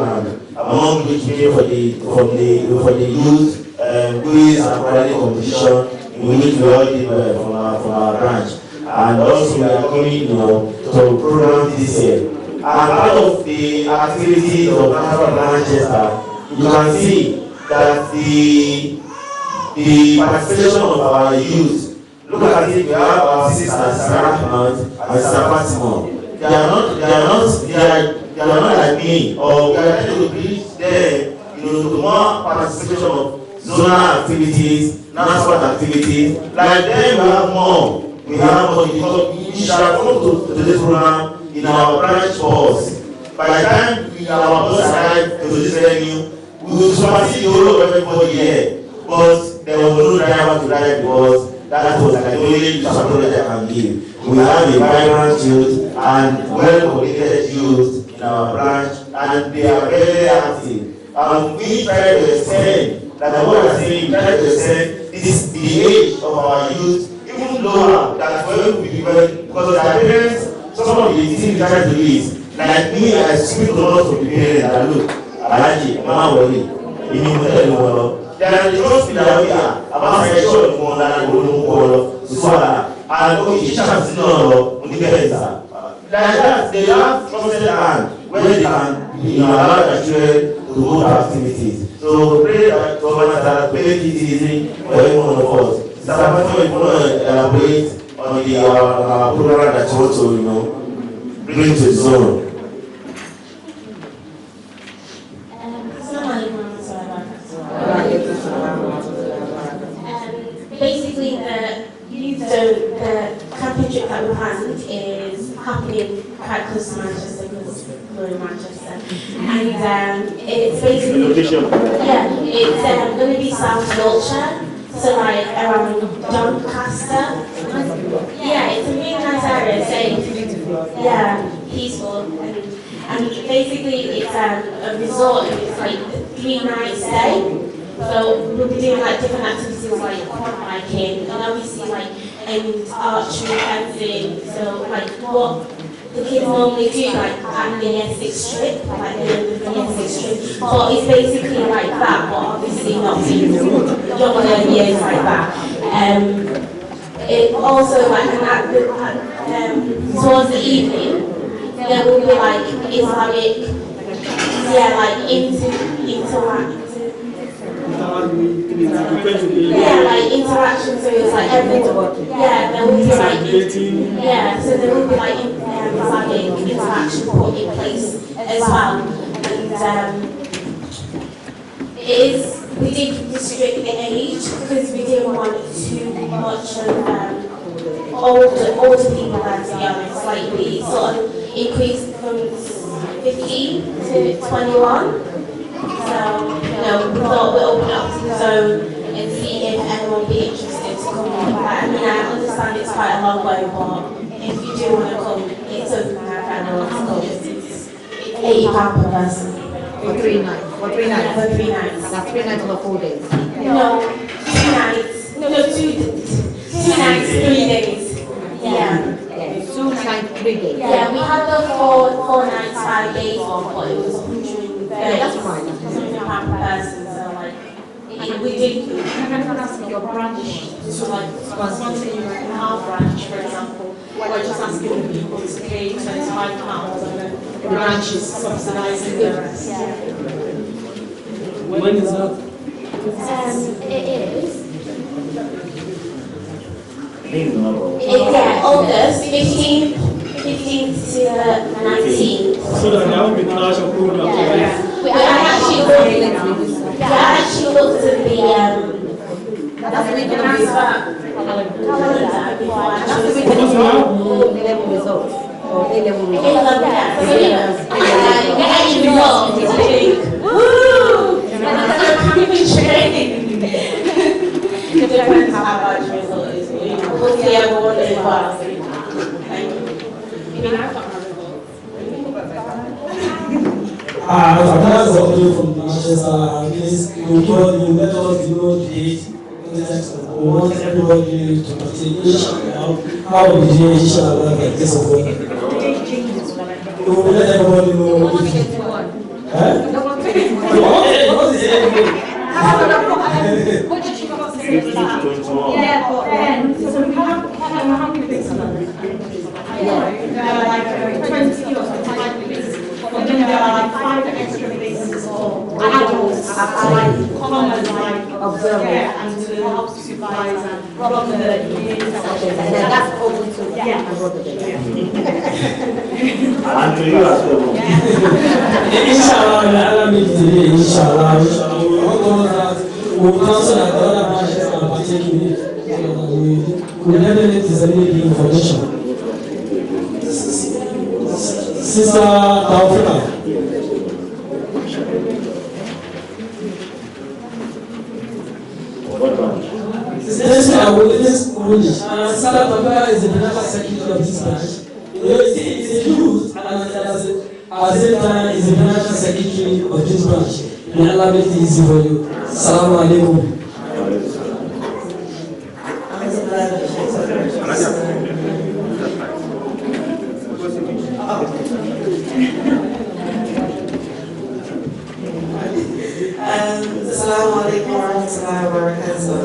program, among which came for the youth quiz and quality competition, in which we all did from our branch. And also we are coming, to program this year. And part of the activities of Nasfat Manchester, you can see that the participation of our youth. Look at it, we have our sisters, Sarah and Fatima. They are not like me, or we are trying to reach them, to more participation of zonal activities, Nasfat activities. Like them, we have more. We have more because we shall come to this program in our branch force. By the time our bus arrive to this venue, we will supersede the whole of everybody here. But there was no driver to drive because that was like the only support that I can give. We have a vibrant youth and well-coordinated youth in our branch, and they are very active. And we try to extend, like what I say, we try to extend the age of our youth even lower than when we develop, because our parents, some of the things we try to do is, like me, I speak to lots of the parents that look, Alaji, Mama worry, there are the trust that we are about sexual and okay, teachers know like that, they have trusted hand where they can allow their children to go to activities. So pray that government that make it easy for every one of us. Mr. you want to elaborate on the program that you want to bring to the zone. Basically, the camping trip that we planned is happening quite close to Manchester because we're in Manchester, and it's basically it's going to be South Yorkshire, so like around Doncaster. Yeah, it's a really nice area, safe, peaceful, and basically it's a resort and it's like 3 nights stay. So we'll be doing like different activities like quad biking and obviously like archery, fencing. So like what the kids normally do like at the Essex Strip, like the Essex Strip. But it's basically like that, but obviously not for younger years like that. It also like towards the evening there will be like Islamic, like interaction, so it's like everyone. There will be like so there will be like Islamic interaction put in place as well. And we did restrict the age because we didn't want too much of older people there, to be honest. Like we sort of increased from 15 to 21. So, we thought we'd open up to the zone and see if anyone would be interested to come on. I mean, I understand it's quite a long way, but if you do want to come, it's open. I don't know to go. It's £80 per person. For 3 nights? For 3 nights? For 3 nights. That's 3 nights over 4 days? No, 2 nights. No, 2 nights, 3 days. Yeah. 2 nights, 3 days. Yeah, we had the 4 nights, 5 days one, but it was 100. That's fine. £100 per person, so like we did. Can I ask your branch to like sponsor you like our branch, for example? We're just asking the people to pay £25 and then the branch is subsidising the rest. When is that? It is. August 15th to the 19th. So that there will be clash of program. I actually looked at the That's the weekend of calendar before I That's the weekend of A-level results. Or A-level results. Getting results. Woo! I'm even training. It depends how much result is. We'll see everyone in class. I mean, I've got my results. That's the audio from Manchester. Please, you let us know the date. We want everybody to participate. How will the day shall have a case of water? We will let everybody know. What did you got to say to that? Yeah, but then, so we have how many bits of them? There are like 20 or 25 bits, but then there are like 5 extra bits for adults to like come and like observe, yeah, and to help supervise and run the units. And then that's open to Yeah. And to you as well. Inshallah, Allah meet today, inshallah. We will cancel that the other branches are partaking in it. We definitely disseminate the information. Sister Taufika. This Sister Taufika is the general secretary of this branch. It's a youth and at the same time is the financial secretary of this branch. May Allah make it easy for you. Assalamu alaikum. Assalamu alaikum warahmatullahi wabarakatuh.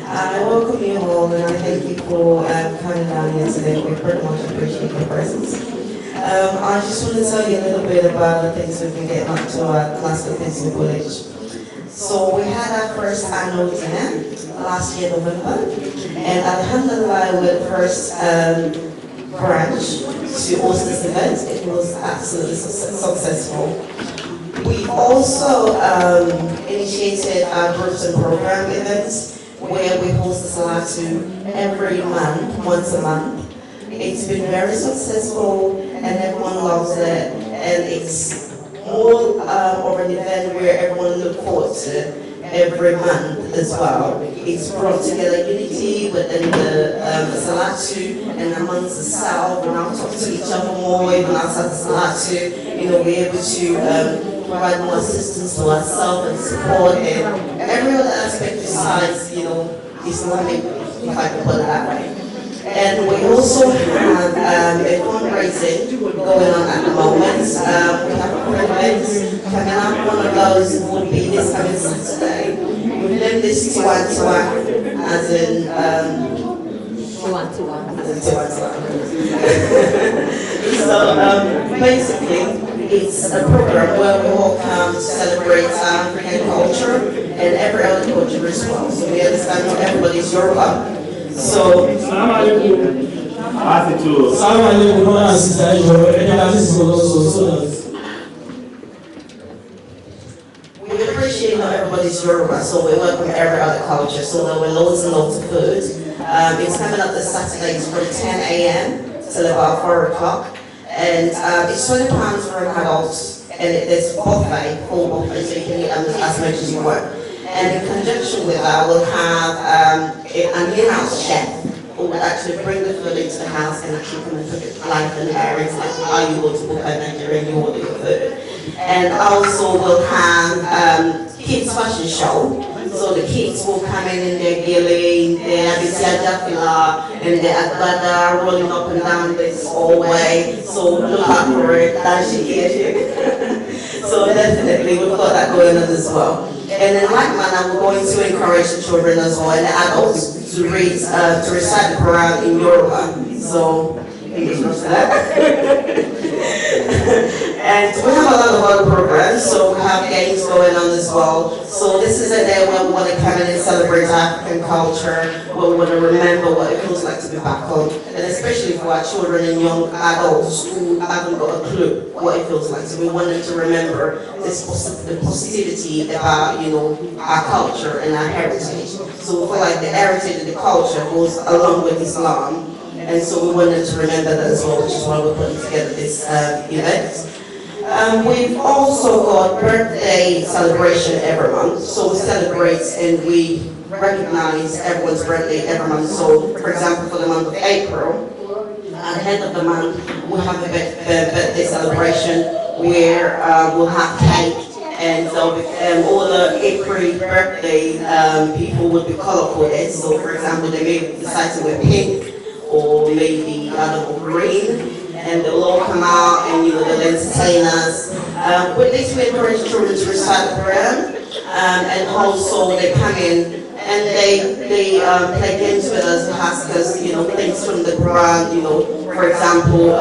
I welcome you all and I thank you for coming down here today. We pretty much appreciate your presence. I just want to tell you a little bit about the things we've been getting up to at Nasfat Village. So we had our first annual dinner last year, November, and alhamdulillah, we're the first branch to host this event. It was absolutely successful. We also initiated our groups and program events where we host the Salatu every month, once a month. It's been very successful and everyone loves it, and it's more of an event where everyone looks forward to every month as well. It's brought together unity within the Salatu and amongst the South, and I'll talk to each other more even outside the Salatu, we're able to provide more assistance to ourselves and support and every other aspect besides, Islamic, if I can put it that way. And we also have a fundraising going on at the moment. We have a events coming up. One of those would be this coming Saturday. We've named this Tiwa, as in Tiwa. So basically, it's a program where we all come to celebrate African culture and every other culture as well. So we understand not everybody's Yoruba. So, Assalamu alaikum, brother and sister. We appreciate not everybody's Yoruba, so we welcome every other culture. So there were loads and loads of food. It's coming up this Saturday. It's from 10 a.m. till about 4 o'clock. And it's £20 for an adult. And there's buffet, full buffet, so you can eat as much as you want. And in conjunction with that, we'll have an in-house chef who will actually bring the food into the house and actually come and cook it live and direct, like how you go to Bukhara, Nigeria, and you order your food. And also we'll have kids fashion show. So the kids will come in their gilly, their abisiajafila, and their agbada rolling up and down this hallway. So look out for it, that's So definitely we've got that going on as well. And in like manner, we're going to encourage the children as well and the adults to read, to recite the Quran in Yoruba. So, English for that. And we have a lot of other programs, so we have games going on as well. So this is a day where we want to come in and celebrate African culture, where we want to remember what it feels like to be back home, and especially for our children and young adults who haven't got a clue what it feels like. So we want them to remember this the positivity about, our culture and our heritage. So we feel like the heritage and the culture goes along with Islam, and so we want them to remember that as well, which is why we're putting together this event. We've also got birthday celebration every month. So we celebrate and we recognize everyone's birthday every month. So, for example, for the month of April, at the end of the month, we have a birthday celebration where we'll have cake, and so all the April birthday people would be color coded. So, for example, they may decide to wear pink or maybe, I don't know, green. and they'll all come out and they'll entertain us. With this, we encourage children to recite the Quran, and also they come in and they play games with us and ask us, things from the Quran, for example,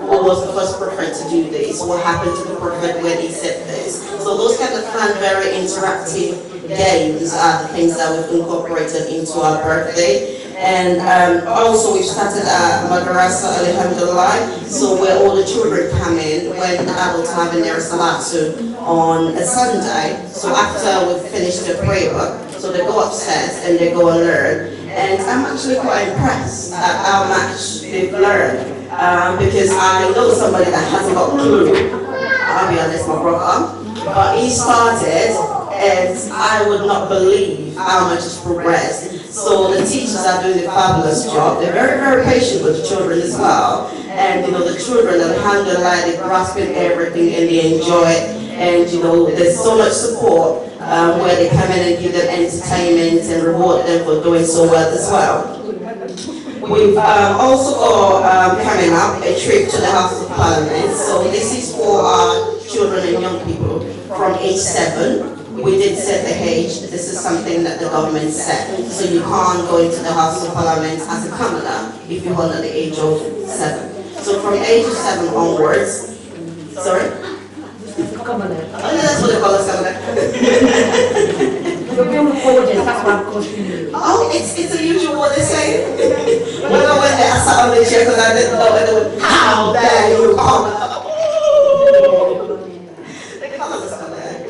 who was the first prophet to do this? What happened to the prophet when he said this? So those kind of fun, very interactive games are the things that we've incorporated into our birthday. And also we've started a madrasa, alhamdulillah, so where all the children come in when the adults are having their salatu on a Sunday. So after we've finished the prayer, so they go upstairs and they go and learn. And I'm actually quite impressed at how much they've learned, because I know somebody that hasn't got a clue. I'll be honest, my brother. But he started, and I would not believe how much has progressed. So the teachers are doing a fabulous job. They're very, very patient with the children as well. And the children, alhamdulillah, they're grasping everything and they enjoy it. And there's so much support where they come in and give them entertainment and reward them for doing so well as well. We've also got coming up a trip to the House of Parliament. So this is for our children and young people from age 7. We did set the age. This is something that the government set. So you can't go into the House of Parliament as a commoner if you're under the age of 7. So from age of 7 onwards, sorry? Commoner. Oh, yeah, that's what they call us, commoner. That's what I'm questioning you. Oh, it's unusual what they say. When I went there, I sat on the chair because I didn't know, and they went, how dare you, commoner? They call us commoner.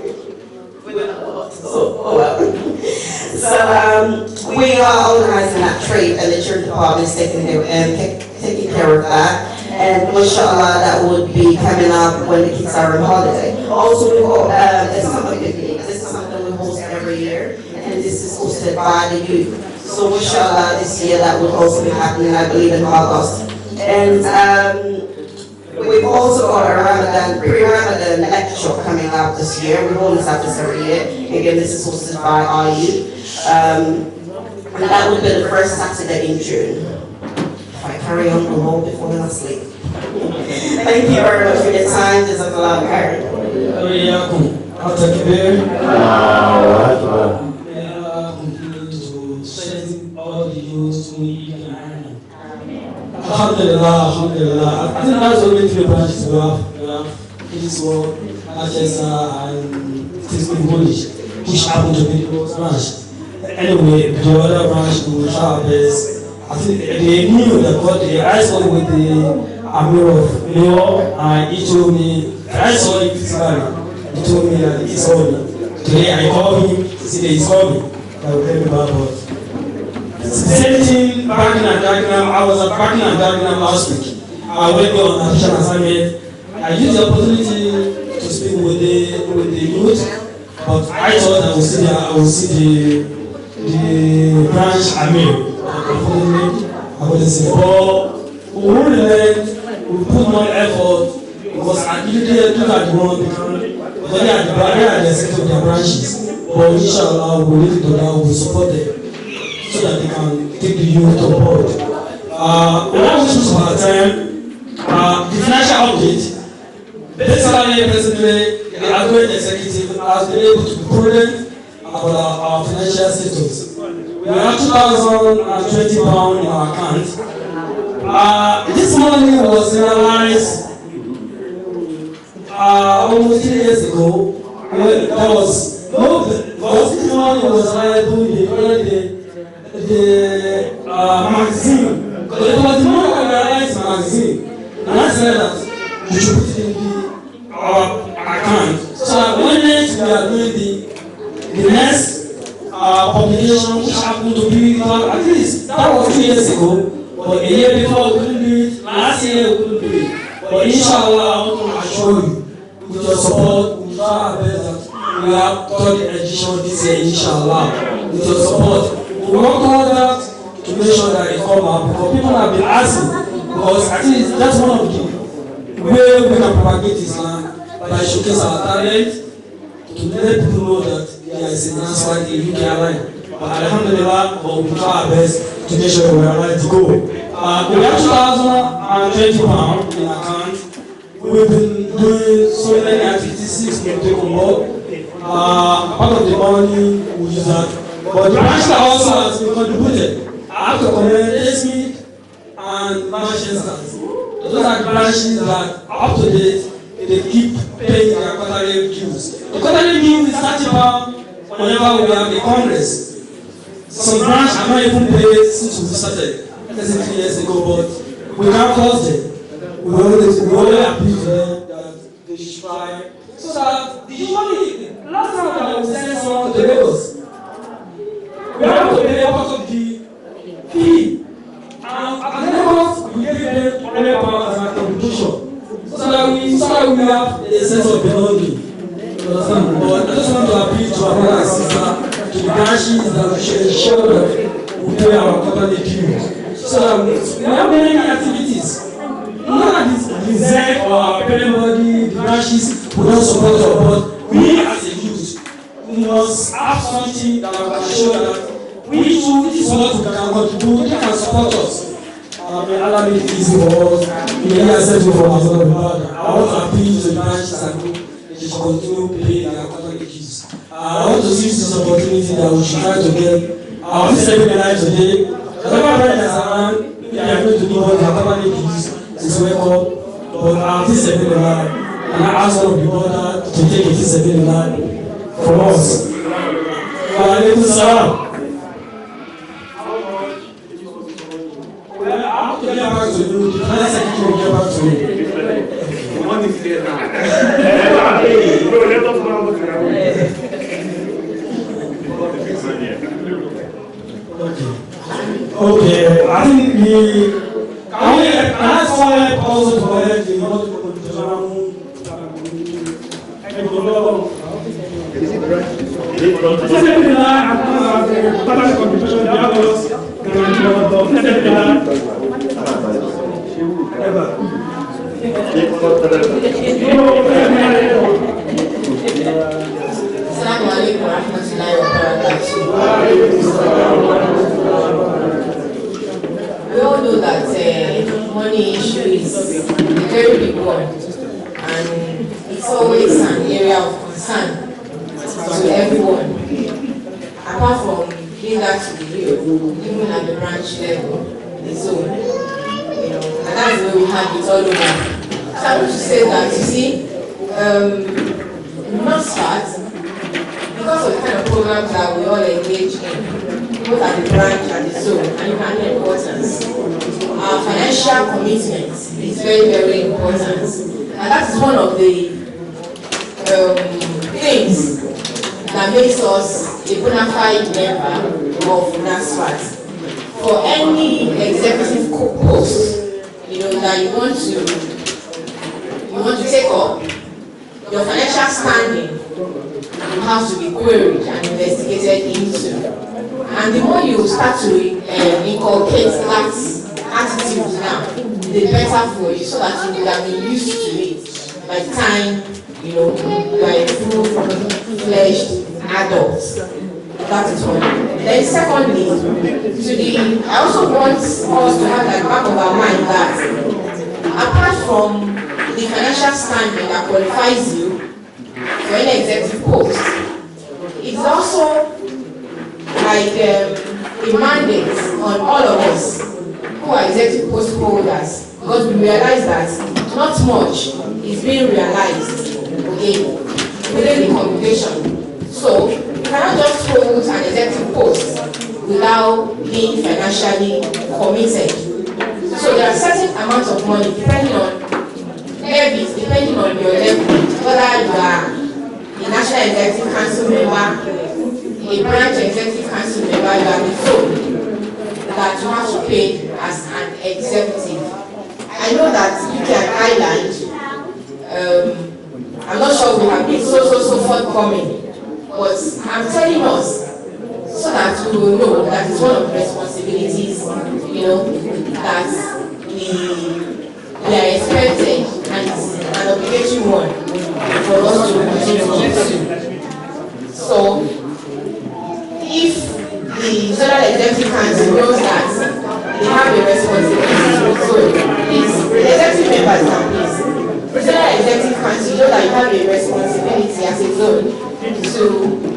So we are organizing that trip, and the church department is taking care of that. And mashallah, that would be coming up when the kids are on holiday. Also, we've got a summer picnic. This is something we host every year, and this is hosted by the youth. So mashallah, this year that will also be happening, I believe, in August. And we've also got a pre-Ramadan lecture coming out this year. We always have this every year. Again, this is hosted by our youth. And that will be the first Saturday in June. If I carry on, we'll hold before I'm asleep. Thank you very much for your time. Jazakallah khair. Alhamdulillah, alhamdulillah. I think that's only 3 branches we have. This one, Manchester, and Tisbin Polish, which happen to be the most branch. Anyway, the other branch will try our best. I think they knew that what I saw with the Amir of Mayor, and he told me, I saw it physically. He told me that he saw me. Today I called him to say that he saw me. That will tell me about what. Same thing back in Dagenham. I was at back in Dagenham last week. I went on an official assignment. I used the opportunity to speak with the youth, but I thought I would see the branch Amir. Unfortunately, I wouldn't see it. But we really learned, we put more effort, because I didn't look at the one because they are the sector of their branches. But inshallah, we will leave it to that, we will support them, so that they can take the youth on board. Another issue of our time, the financial update. Basically, presently, the outgoing executive has been able to be prudent about our financial status. We have £2,020 in our account. This money was realized almost 3 years ago. There was no, because this money was available in the magazine. But it was the money we realized magazine. And I said that we should put it in our account. So that when next we are doing the next publication, which happened to be, at least, that was 2 years ago. But a year before we couldn't do it, last year we couldn't do it. But inshallah, I want to assure you, with your support, we try our best that we have 30 edition this year, inshallah. With your support, we work on that to make sure that it comes out, because people have been asking, because at least that's one of the ways we can propagate Islam, by showcasing our talent, to let people know that there is a Nasfat in UK line. but alhamdulillah, we'll try our best to make sure we realize the goal. We have 2,020 pounds in account. We've been doing so many activities since we take on board. Part of the money we use that. But the branch also has been contributed. I have to commend Smith and Manchester. Those are the branches that up to date they keep paying their quarterly dues. The quarterly due is 30 pounds whenever we have a congress. Some branches are not even paid since we started, less than 3 years ago, but we can't force them. We always appeal to them that they should try. So that the usually, last time that we send someone to Lagos, we have to pay part of the fee. And at Lagos, we give them 100 pounds as a contribution. So that we have a sense of belonging. But I just want to appeal to our brother and sister, to the branches that we should ensure that we pay our quarterly dues. So that we have many activities. Not that it's designed or our parent body, the branches will not support us, but we as a youth, we must have something that will show that we too, this is what we can contribute, they can support us. May Allah make it easy for us. May He accept it for us. I want to appeal to the branches and group. They should continue paying their quarterly dues. I want to seize this opportunity that we should try to get our second life today. Whatever branch is around, we are going to give us their quarterly dues. Is welcome, but our second life, and I ask all of the order to take a second life from us. Wa alaikum salam. Well, I have to get back to you. The final secretary will get back to you. What is there now? Okay, I think and that's why also to collect the multiple conditional. Is it right? Assalamu alaikum warahmatullahi wabarakatuh. We all know that money issue is a very big one, and it's always an area of concern to everyone. Apart from being that to the youth, even at the branch level, the zone, and that's the way we have it all over. So I want to say that, you see, Nasfat, because of the kind of programs that we all engage in, both at the branch and the zone, and you can hear importance. Our financial commitment is very, very important. And that is one of the things that makes us a bona fide member of Nasfat. For any executive post, that you want to take up, your financial standing will have to be queried and investigated into. And the more you start to inculcate that attitude now, the better for you, so that you would have been used to it by the time you are a full-fledged adult. That is one. Then secondly, I also want us to have at the back of our mind that apart from the financial standing that qualifies you for any executive post, it's also like a mandate on all of us who are executive post holders, because we realize that not much is being realized, within the congregation. So you cannot just hold an executive post without being financially committed. So there are certain amounts of money depending on levies, depending on your level, whether you are a national executive council member, a branch executive council member, you are the zone that you have to pay as an executive. I know that UK and Ireland, I'm not sure we have been so forthcoming, but I'm telling us so that we will know that it's one of the responsibilities, that we are expected, and it's an obligatory one for us to continue to. So, if the the zonal executive council knows that they have a responsibility. So please, the executive members now, please. Zonal executive council, you know that you have a responsibility as a zone to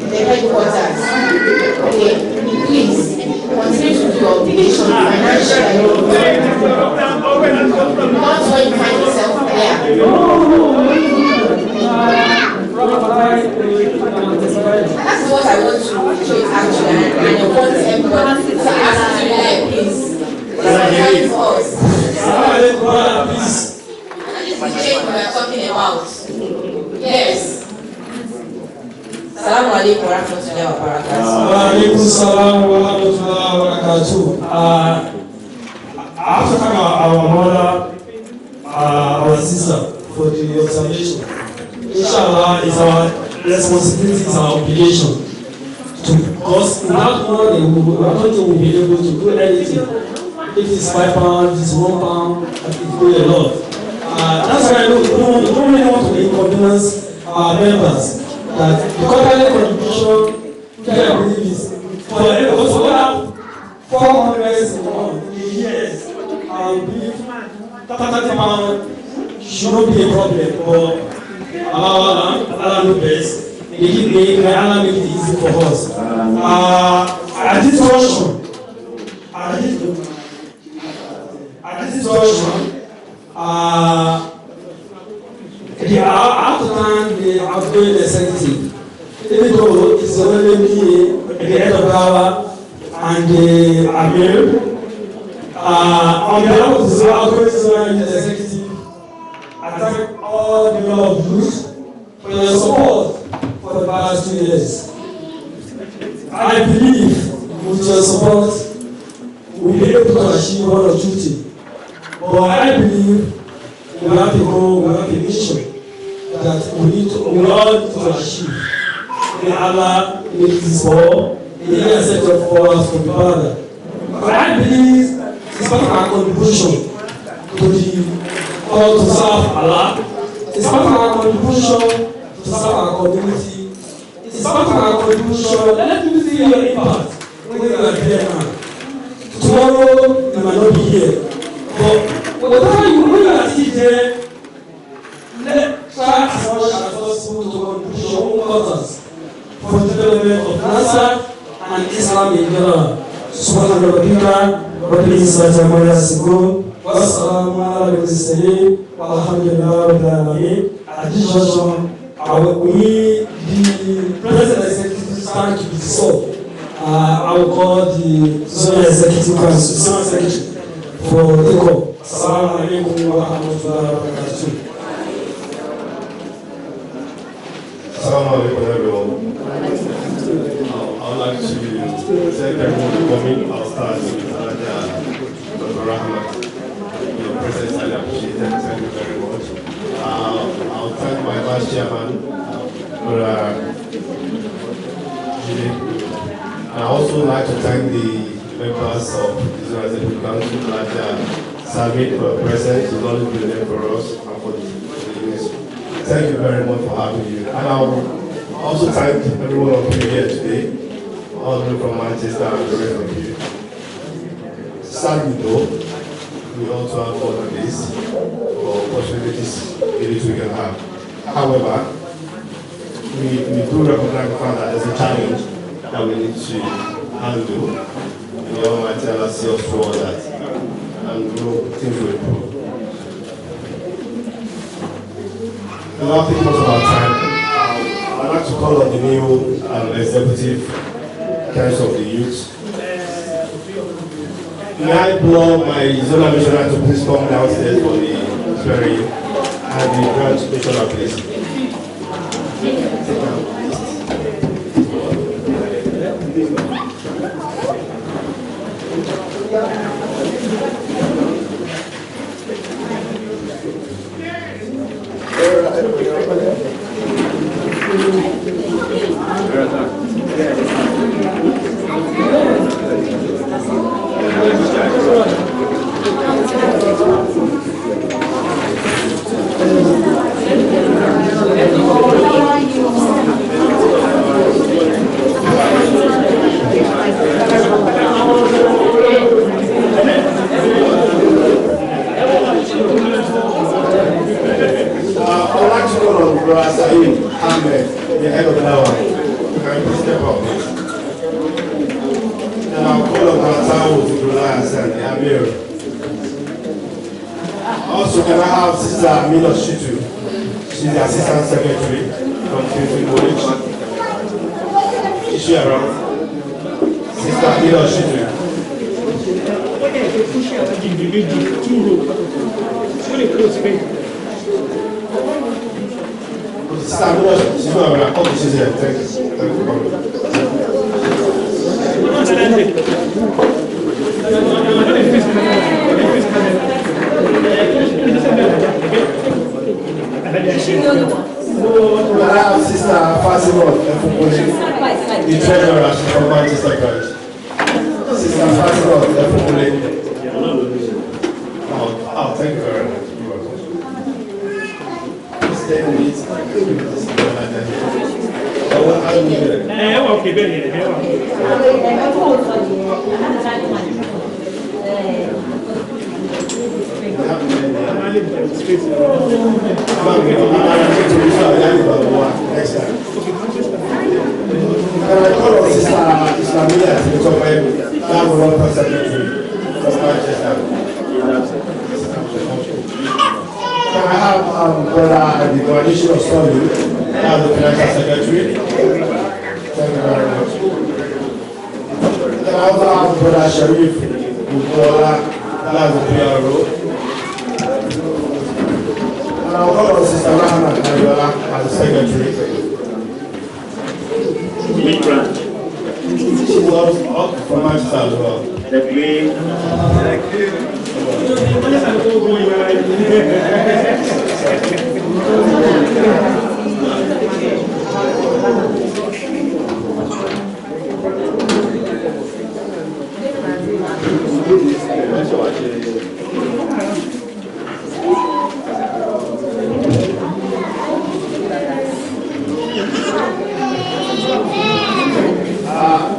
the headquarters. Okay, please continue to do your obligation financially. Not when you find yourself there. That's what I want to reiterate actually, and I want everyone to ask you like please. Please us. This is the change we are talking about. Yes. Assalamu alaikum wa rahmatullahi wa barakatuh. Wa alaikum salam wa rahmatullahi wa barakatuh. I have to thank our mother, our sister for the observation. Inshallah, it's our responsibility, it's our obligation. Because without money, I don't think we'll be able to do anything. If it's £5, if it's £1, it's going a lot. That's why we don't really want to inconvenience our members. That the quarterly contribution, I believe, is for everyone to have 400 in years. I believe £30 should not be a problem. But Allah knows best. Allah make it easy for us. At this junction, I have to thank the outgoing executive. Even though it's only me, the head of power, and the Amir. On behalf of the outgoing executive, I thank all the Lord of youth for your support for the past 2 years. I believe with your support, we'll be able to achieve one or two things. But I believe we have a goal, we have a mission that we all need to achieve. May Allah make this war, may He accept it for us from the Father. But I believe it's part of our contribution to the call to serve Allah. It's part of our contribution to serve our community. It's part of our contribution. Let me see your impact when you are here now. Tomorrow you might not be here. But whatever when you are still there, try as much as possible to contribute your own quarters for the development of Nasfat and Islam in general. Subhanahu wa ta'ala, Rabbil Izzati amma yasifun, wa salamun ala al-mursalin, walhamdulillahi rabbil alamin. At this junction, we, the President Executive, stand to be dissolved. I will call the Zonal Executive Council, Zonal Secretary, for the call. Assalamu alaikum wa rahmatullahi wa barakatuh. Assalamu alaikum everyone. I would like to thank everyone for coming. I'll start with Dr. Rahmat. Your presence, I appreciate it. Thank you very much. I'll thank my vice chairman, Dr. Jide. I also like to thank the members of the Executive Council, like Samit, for the presence. He's always been there for us and for the units. Thank you very much for having you. And I'll also thank everyone of you here today, all the way from Manchester and the rest of you. Sadly though, we also have all of this for opportunities in which we can have. However, we do recognize the fact that there's a challenge that we need to handle. And the Almighty Allah see us through all that. And things will improve. Without taking much of our time, I'd like to call on the new executive council of the youth. May I blow my zonal missionary to please come downstairs for the swearing and the branch missionary, please. Ibrahim Ahmed, the head of the hour. Can you step up, please? And I'll call on our town to relax and the Amir. Also, can I have Sister Amina Shitu? She's the Assistant Secretary from Trinity College. Is she around? Sister Amina Shitu. Sister Amina, she's not around. Okay, she's here. Thank you. Thank you for coming. Sister Fatima, the treasurer from Manchester branch. Sister Fatima, oh, thank you very much. Stay with me. Next time. Can I call on Sister Islamia to become my one secretary from Manchester? Can I have Brother the coalition of study as the financial secretary? Thank you very much. Can I also have Brother Sharif Bukola as the PRO? And I'll call on Sister Rahman Ayola as the secretary. Which branch? She's also from Manchester as well. The green.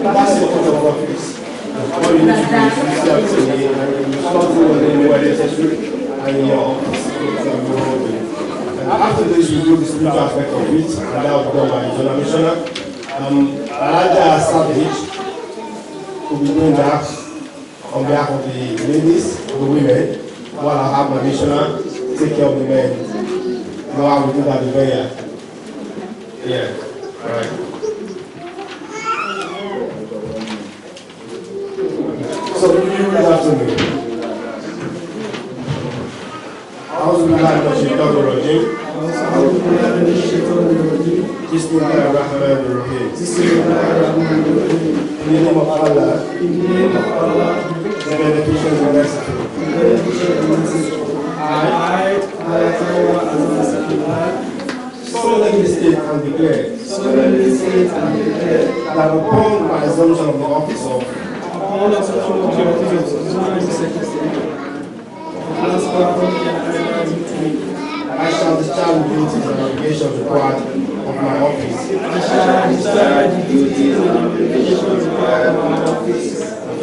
That's your point of office. All you need to do is reach out to me and respond to whatever necessary and your office. And after this, we do the spiritual aspect of it, and that will be done by Jonah Missioner. Alaja Savage will be doing that on behalf of the ladies, the women, while I have my missioner take care of the men. You know how we do that over here. Yeah, all right. So you read after me. أعوذ بالله من الشيطان الرجيم. بسم الله الرحمن الرحيم. In the name of Allah, the beneficent and merciful. I solemnly state and declare that upon my assumption of the office of I shall discharge the duties and obligations required of my office.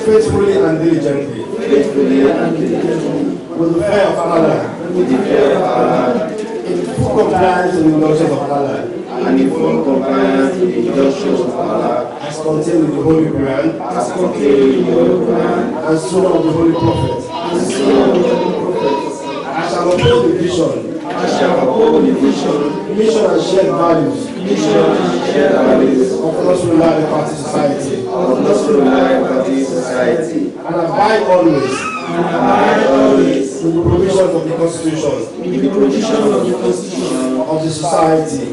Faithfully and diligently. With the fear of Allah. In full compliance with the injunctions of Allah. As contained in the Holy Quran. And Sunnah of the Holy Prophet. I shall uphold the vision. Mission and shared values. Of Nasrullah Party Society. And abide always. In the provisions of the Constitution. Of the society. In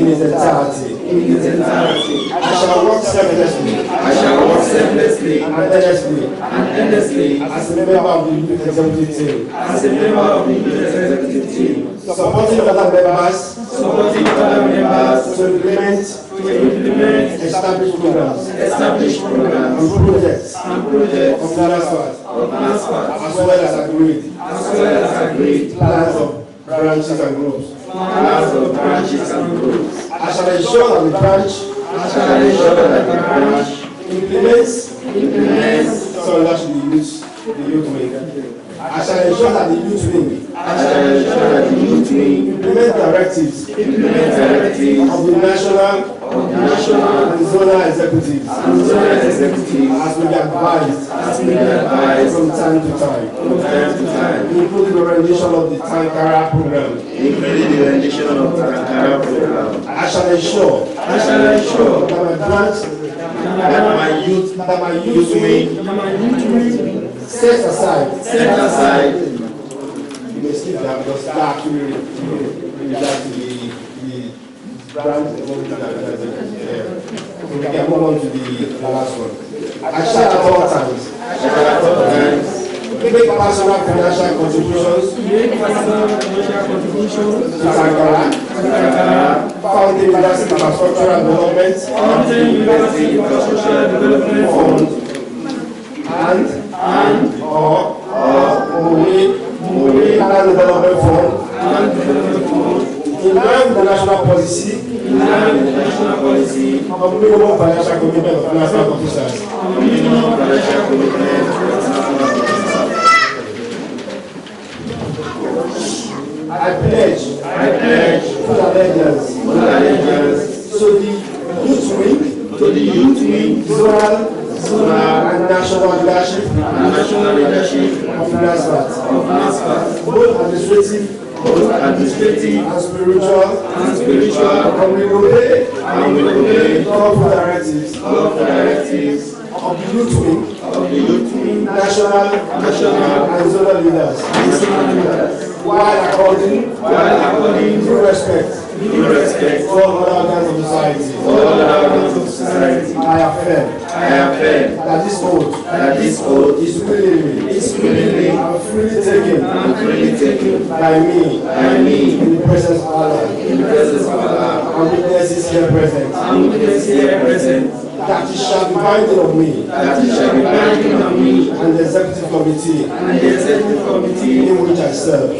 its entirety. I shall work selflessly. And earnestly. As a member of the youth executive team. Supporting other members. To implement established programs. And projects. Of Nasfat. As well as agreed. Plans of branches and groups. I shall ensure that the branch implements so that the youth wing I shall ensure that the youth wing implement directives of the national and zonal executives as we advised from time to time, including the rendition of the Tankara program. I shall ensure that my youth wing set aside. You may skip that because that actually relates to the brand. Okay, move on to the last one. I shall at all times make personal financial contributions to Tankara, founding university infrastructural development fund, and or land development fund in line with the national policy of minimum financial commitment of national officers. I pledge full allegiance to the youth wing, zonal and national leadership of Nasfat, both administrative and spiritual, and we will obey lawful directives of the youth wing, national and zonal leaders, while according due respect to all other organs of society. I affirm that this oath is willingly and freely taken by me in the presence of Allah and witnesses here present, that it shall be binding on me and the executive committee in which I serve.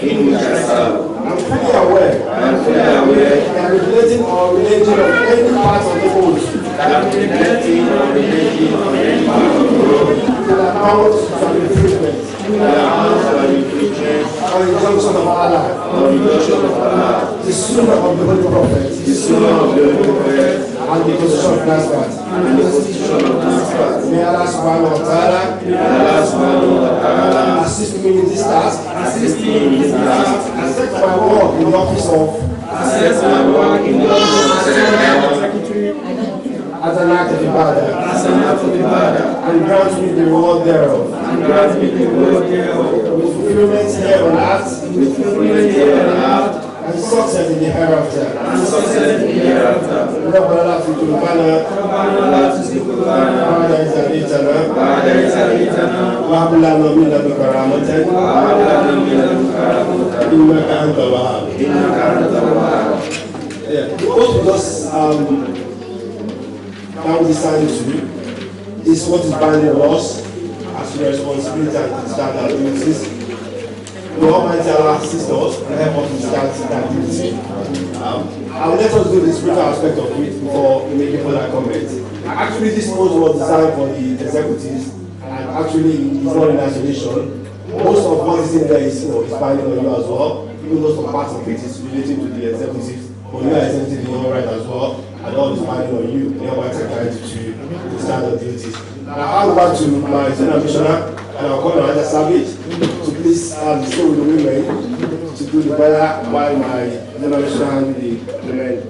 I'm fully aware that regulating or relating of any part of the oath that amounts to an infringement or injunction of Allah, the sunnah of the Holy Prophet, and the constitution of Nasfat. May Allah subhanahu wa ta'ala assist me in this task, accept my work in the office of as an act of ibadah, and grant me the reward thereof, with fulfillment here on earth, and success in the hereafter. ربنا لا تزغ قلوبنا بعد إذ هديتنا وهب لنا من لدنك رحمة إنك أنت الوهاب. What we just now decided to do is what is binding on us as responsibility and standard duties. The Almighty Allah assist us and help us to start that duty. I'll let us do the spiritual aspect of it before we make a further comment. Actually, this post was designed for the executives, and actually it's not in isolation. Most of what is in there is binding on you as well. Even though some parts of it is relating to the executives, but you are executive in your right as well, and all is binding on you. Your right to guide you to the standard duties. Now I'll go back to my general missioner, and I'll call on Another Savage to please stay with the women to do the prayer while my general missioner handle the men.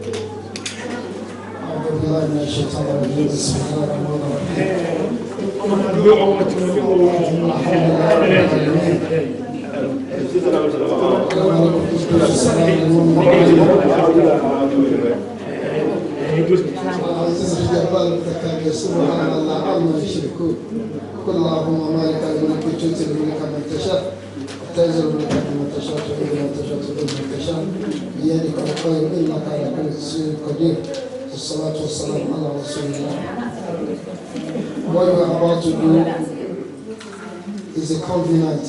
سبحان الله عما يشركون قل اللهم مالك الملك تؤتي الملك من تشاء وتنزل الملك من تشاء وتعز من تشاء وتذل من تشاء بيدك الخير انك على كل شيء قدير والصلاه والسلام على رسول الله. What you are about to do is a covenant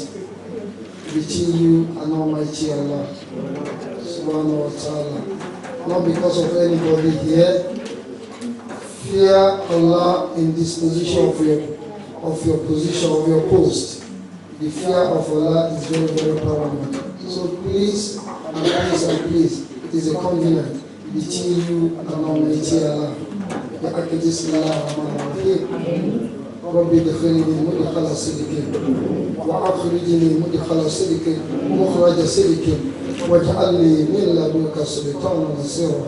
between you and Almighty Allah subhanahu wa ta'ala, not because of anybody here. Fear Allah in this position of your position, of your post. The fear of Allah is very, very paramount. So please, and please, it is a covenant between you and Almighty Allah. بسم الله الرحمن الرحيم ربي ادخلني مدخل صدق وأخرجني مدخل صدق مخرج صدق واجعلني من لدنك سلطانا نصيرا.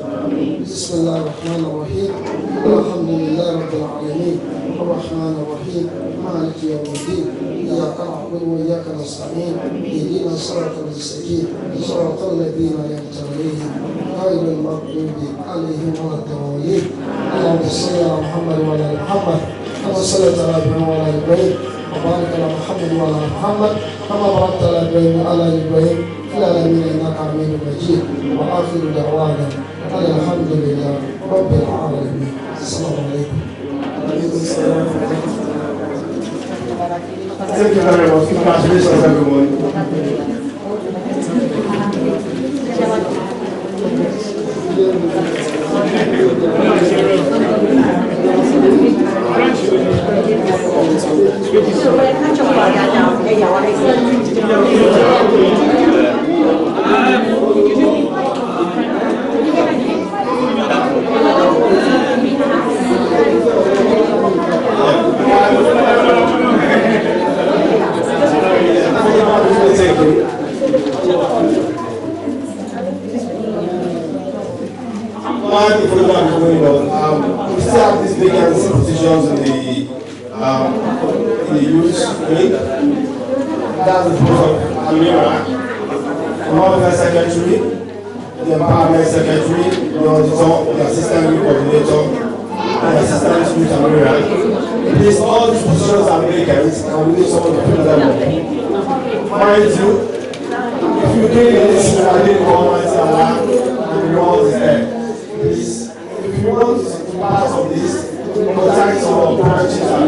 بسم الله الرحمن الرحيم الحمد لله رب العالمين الرحمن الرحيم مالك يوم الدين إياك نعبد وإياك نستعين اهدنا الصراط المستقيم صراط الذين أنعمت عليهم غير المغضوب عليهم ولا الضالين. اللهم صل على محمد وعلى آل محمد كما صليت على إبراهيم وعلى آل إبراهيم وبارك على محمد وعلى آل محمد كما باركت على إبراهيم وعلى آل إبراهيم في العالمين إنك حميد مجيد. وآخر دعوانا أن الحمد لله رب العالمين. السلام عليكم. Thank you very much. Congratulations, everyone. While the program is going on, we still have these vacancy positions in the youth wing. That's the post of Amira, the welfare secretary, the empowerment secretary, the auditor, the assistant group coordinator, and the assistant school Amira. Please, all these positions are vacant, and we need someone to fill them up. Mind you, if you do this, you are doing Almighty Allah, and the reward is there. Please, if you want to be part of this, contact your branches and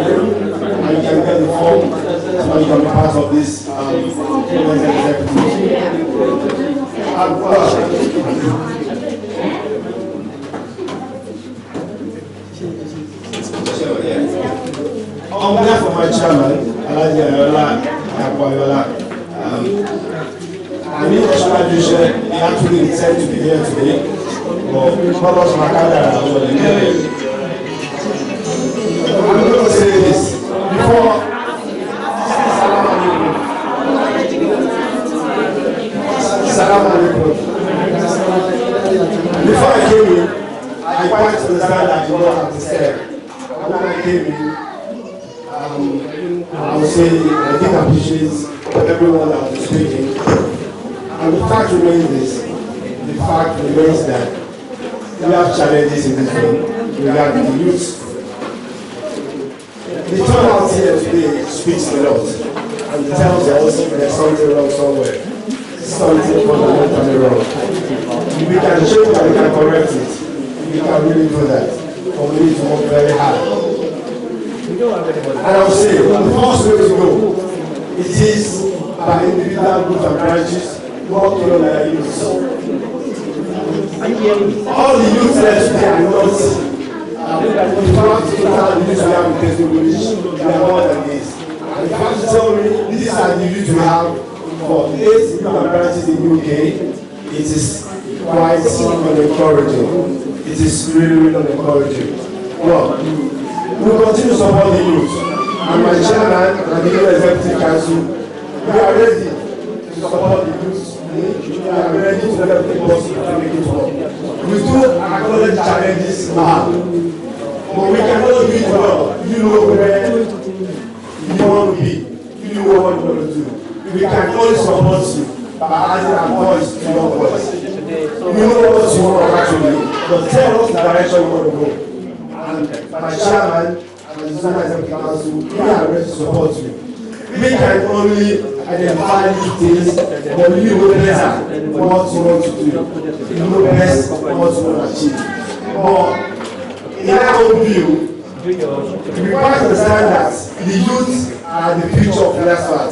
you can get the form so you can be part of this executive. On behalf of my chairman, Alaji Ayola Akwayola, I need extra appreciation. He actually decided to be here today. I'm going to say this before I came in, I quite understand that you don't have to stare. When I came in, I would say I did appreciate everyone that was speaking. And the fact remains this, the fact remains that we have challenges in this room regarding the youth. The turnout here today speaks a lot and tells us there's something wrong somewhere. Something fundamentally wrong. We can change and we can correct it. We can really do that. But we need to work very hard. And I will say, the first way to go, it is by individual groups and branches working on their youth. All the youth there today are not the youth we have in Testimony, they are more than this. And if you have to tell me, these are the youth we have for 8 different branches in the UK, it is quite encouraging. It is really encouraging. Well, we will continue to support the youth. And my chairman and the new executive council, we are ready to support the youth. We are ready to do everything possible to make it work. We do acknowledge challenges now, but we cannot do it well. You know where you want to be. You know what you want to do. We can only support you by adding our voice to your voice. We know what you want actually, but tell us the direction you want to go. And my chairman and the National Executive Council, we are ready to support you. We can only identify these things, but you know better what you want to do. You know best what you want to achieve. But in our own view, we quite understand that the youth are the future of Nasfat.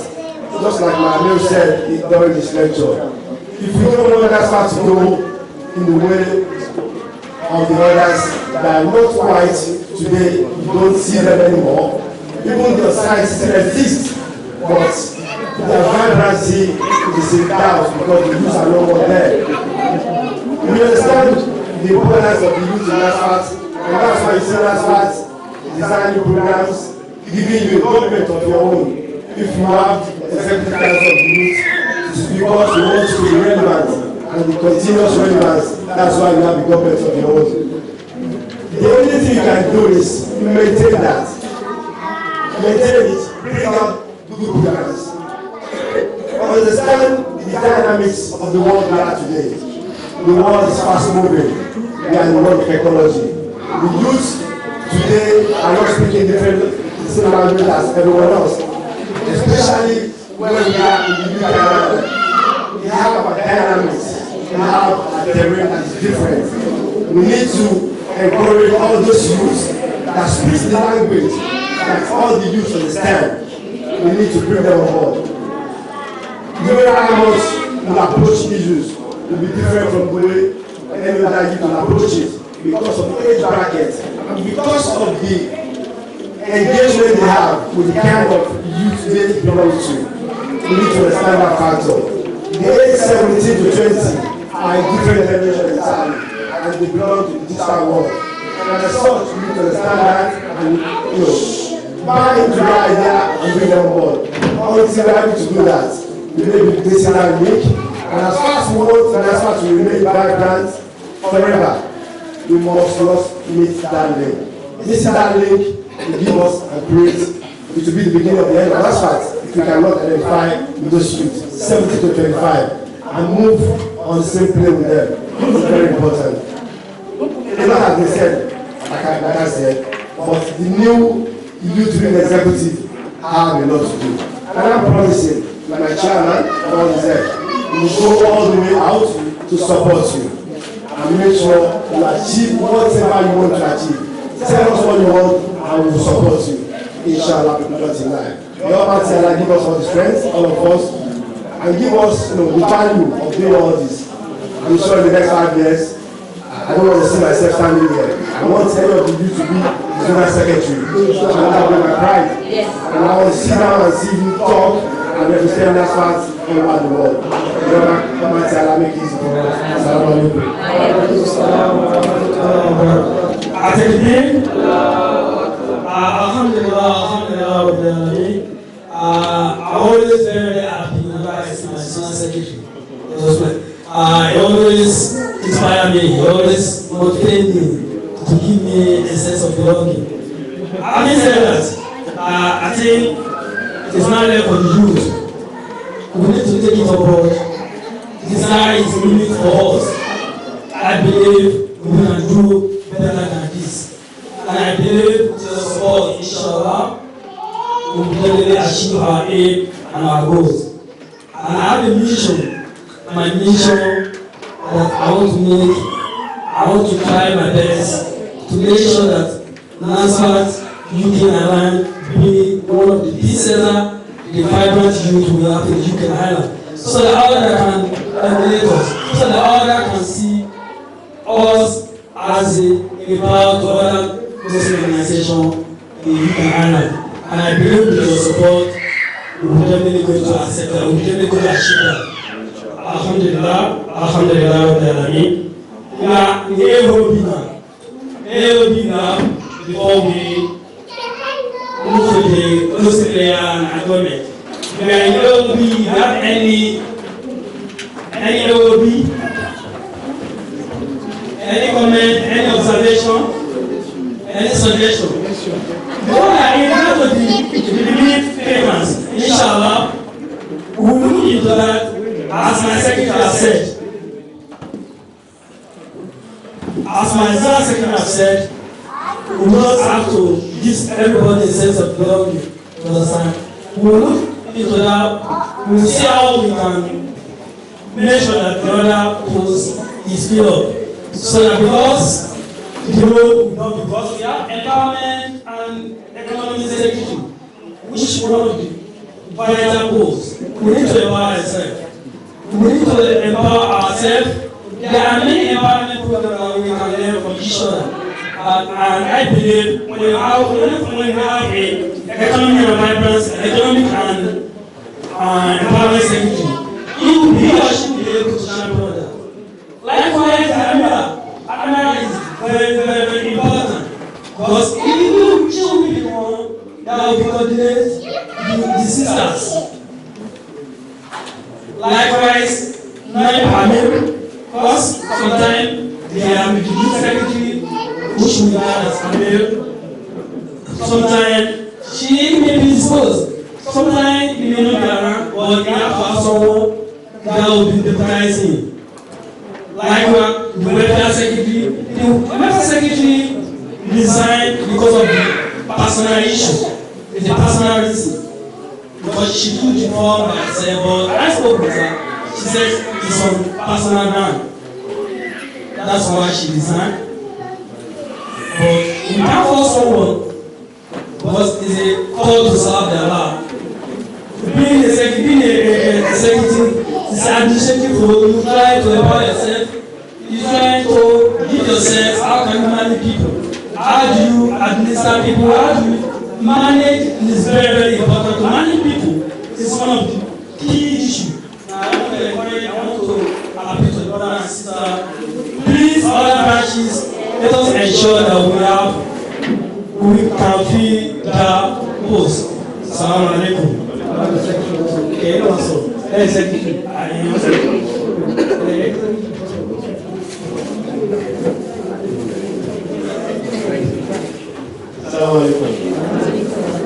Just like my amigo said during this lecture. If we don't want Nasfat to go in the way of the others that are not quite today, you don't see them anymore. Even the science still exists, but their vibrancy is in doubt because the youth are no more there. We understand the importance of the youth in Nasfat, and that's why you see Nasfat designing programs, giving you a government of your own. If you have executive council of the youth, it's because we want to be relevant and the continuous relevance. That's why you have the government of your own. The only thing you can do is maintain that. Maintain it, bring out good programs. Understand the dynamics of the world we are today. The world is fast moving. We are in the world of technology. The youth today are not speaking the same language as everyone else. Especially when we are in the UK. We have our dynamics. We have a terrain that is different. We need to encourage all those youths that speak the language that all the youths understand. We need to bring them on board. The way animals will approach issues will be different from the way any other youth will approach it because of the age bracket and because of the engagement they have with the kind of youth they belong to. We need to understand that factor. The age 17 to 20 are in different generations entirely and they belong to the digital world. And as such, we need to understand that and buy into the idea and bring them on board. Until we are able to do that, we may be facing that link. And as far as we want Nasfat to remain vibrant forever, we must not meet that link. This is that link to give us and create. It will be the beginning of the end of Nasfat if we cannot identify with those youth, 70 to 25, and move on the same plane with them. It's very important. A lot has been said, like I said, but the new youth wing executive have a lot to do. And I'm promising, like my chairman, all is there, we will go all the way out to support you and make sure you achieve whatever you want to achieve. Tell us what you want and we will support you. Inshallah, we will do it in life. The Almighty Allah give us all the strength, all of us, and give us the value of doing all this. I'm sure in the next 5 years, I don't want to see myself standing here. I want any of you to be the general secretary. And that will be my pride. Yes. And I want to sit down and see you talk and represent Nasfat all over the world. Almighty Allah make it easy for us. Assalamu alaikum. I'm always very happy whenever I see my son secretary. He always inspire me, he always motivate me to give me a sense of belonging. Having said that, I think it's not left for the youth. We need to take it on board. Desire is limit for us. I believe we can do better than this. And I believe with your support, inshallah, we will definitely achieve our aim and our goals. And I have a mission. My mission that I want to try my best to make sure that Nasfat, UK Island, be one of the best the vibrant youth we have in UK Island. So that others can emulate us, so that others can see us as a power to other Muslim organizations in UK Island. And I believe with your support, we will definitely going to accept that, we will definitely going to achieve that. Alhamdulillah, Alhamdulillah, we are in AOB now. AOB now, before we move to the closing layer and government. We are in AOB, you have any AOB? Any comment, any observation, any suggestion? Before I invite to the limit payments, inshallah, we will look into that. As my secretary has said, we don't have to give everybody a sense of belonging. You understand? We will look into that. We will see how we can make sure that the other post is filled up. So that because we have empowerment and economic security, which is one of the vital goals. We need to empower ourselves. We need to empower ourselves. There are many empowerment programs that we can learn from each other. And I believe when we have a economic and vibrance, economic and empowerment secretary, he or she will be able to champion that. Likewise, Amira is very, very, very important because even she will be the one that will coordinate the sisters. Likewise, because sometimes they are with the youth secretary, which we are as Amir. Sometimes she may be disposed. Sometimes he may not be around, but they have to have someone that will be deputizing. Likewise, the welfare secretary resigned because of the personal issue. It's a personal reason. Because she took the form by herself, but I spoke with her. She said it's on personal ground. That's why she resigned. But we can't force someone because it's a call to serve their life. Being a secretary, it's administrative role. You try to empower yourself. You try to give yourself. How can you manage people? How do you administer people? How do you manage? It is very, very important to manage people. It's one of the key issues. I want to encourage, I want to appeal to the brother and sister. Please, other branches, let us ensure that we can fill the post. Assalamu alaikum. Okay, also,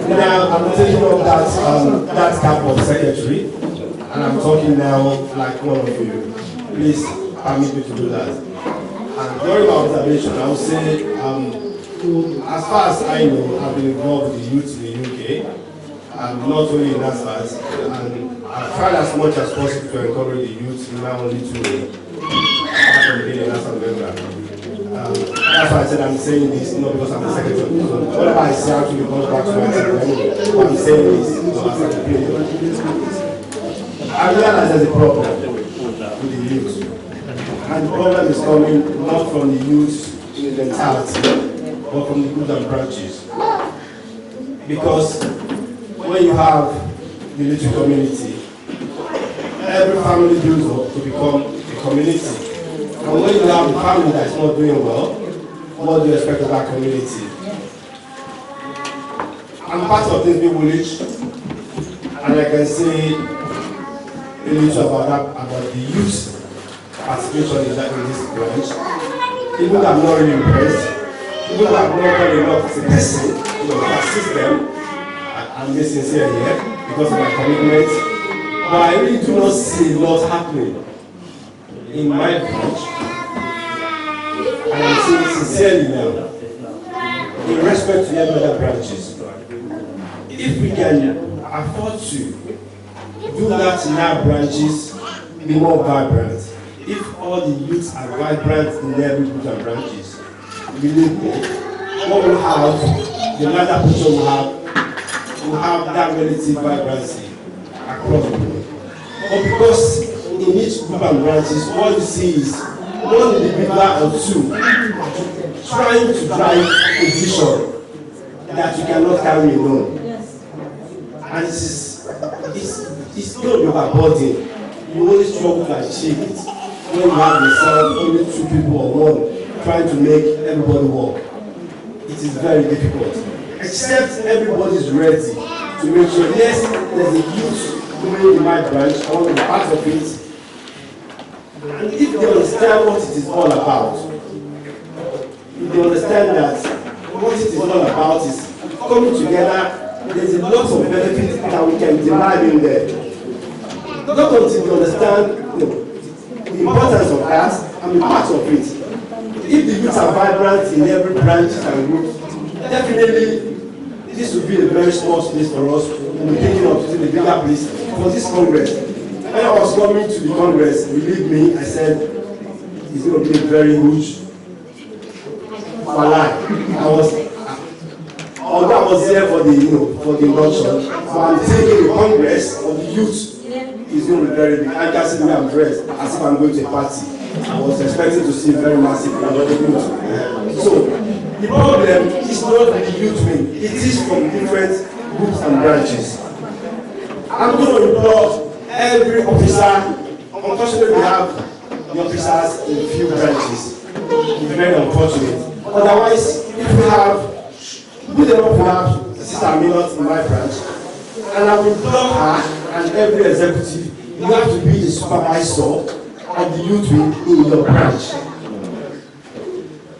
now I'm taking up that cap of secretary, and I'm talking now like one of you. Please permit me to do that. And during my observation, I would say, as far as I know, I've been involved with the youth in the UK, not only in Nasfat, and I've tried as much as possible to encourage the youth not only to being a Nasfat member. That's why I said I'm saying this, not because I'm the secretary. Whatever I say actually comes back to myself anyway. I'm saying this as an opinion. I realize there's a problem with the youth. And the problem is coming not from the youth in the entirety, but from the groups and branches. Because when you have the little community, every family builds up to become a community. And when you have a family that is not doing well, what do you expect of that community? I'm part of this big village, and I can say a little about the youth participation in this branch. Even though I'm not really impressed, even though I've not done enough as a person to assist them, I'm being sincere here because of my commitment, but I really do not see a lot happening in my branch, and I'm saying sincerely now, in respect to every other branches, if we can afford to do that in our branches, be more vibrant. If all the youths are vibrant in every group and branches, believe me, what we'll have, the larger picture will have that relative vibrancy across the board. But because in each group and branches, what you see is one individual or two trying to drive a vision that you cannot carry alone. And it's not overburdening. You only struggle to achieve it when you have yourself, only two people or one trying to make everybody work. It is very difficult. Except everybody is ready to make sure, yes, there's a youth doing in my branch, I want to be part of it. And if they understand what it is all about, if they understand that what it is all about is coming together, there's a lot of benefits that we can derive in there. Not until you understand the importance of that and be part of it. If the youths are vibrant in every branch and group, definitely this will be a very small space for us. We'll be thinking of using the bigger place for this Congress. When I was coming to the Congress, believe me, I said it's going to be a very huge although I was there for the for the induction, so I'm thinking the Congress for the youth is going to be very big. I can see me I'm dressed as if I'm going to a party. I was expecting to see very massive youth. So the problem is not the youth wing, it is from different groups and branches. I'm going to implore every officer. Unfortunately, we have the officers in few branches. It's very unfortunate. Otherwise, if we have good enough, we have Sister Aminat in my branch, and I will implore her and every executive, you have to be the supervisor of the youth wing in your branch.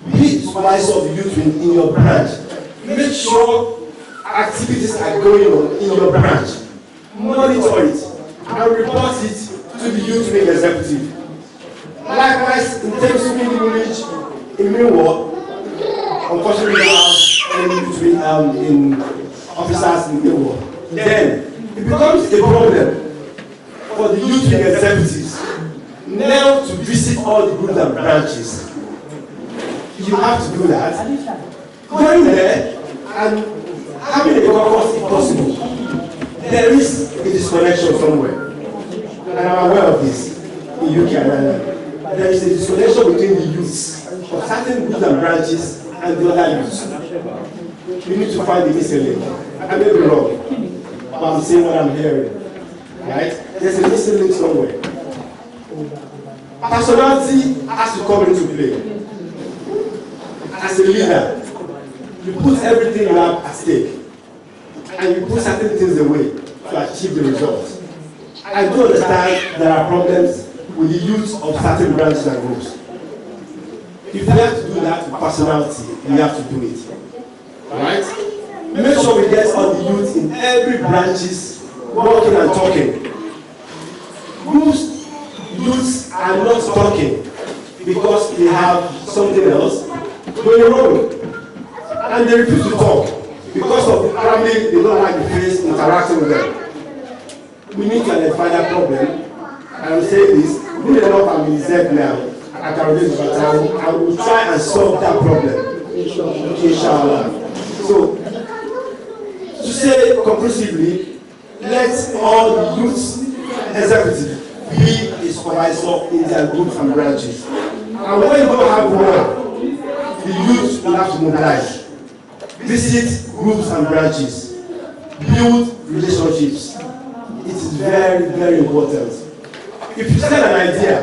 Be the supervisor of the youth wing in your branch. Make sure activities are going on in your branch. Monitor it and report it to the youth wing executive. Likewise, in terms of village in Millwall, unfortunately, we have any youth wing in officers in Millwall. Then it becomes a problem for the youth wing executives now to visit all the groups and branches. You have to do that. Going there and having a caucus if possible. There is a disconnection somewhere, and I'm aware of this in UK and Ireland. There is a disconnection between the youths of certain groups and branches and the other youths. We need to find the missing link. I may be wrong, but I'm saying what I'm hearing. Right? There's a missing link somewhere. Personality has to come into play. As a leader, you put everything you have at stake, and you put certain things away to achieve the results. I do understand there are problems with the youth of certain branches and groups. If we have to do that with personality, we have to do it. Right? Make sure we get all the youth in every branches working and talking. Most youths are not talking because they have something else going on, and they refuse to talk because of probably they don't like the face interacting with them. We need to identify that problem, and I'm saying this, good enough I'm in Z now, I can reduce my time, I will try and solve that problem, inshallah. So, to say conclusively, let all the youth executives be a supervisor in their groups and branches. And when you don't have one, the youth will have to mobilize, visit groups and branches, build relationships. It is very, very important. If you sell an idea,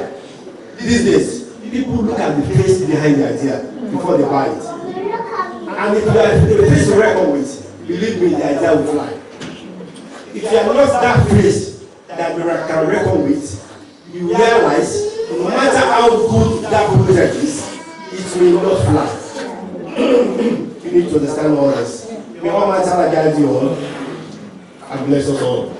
these days, people look at the face behind the idea before they buy it. And if you are a face to reckon with, believe me, the idea will fly. If you are not that face that we can reckon with, you realize no matter how good that project is, it will not fly. You need to understand all this. May Almighty Allah guide you all and bless us all.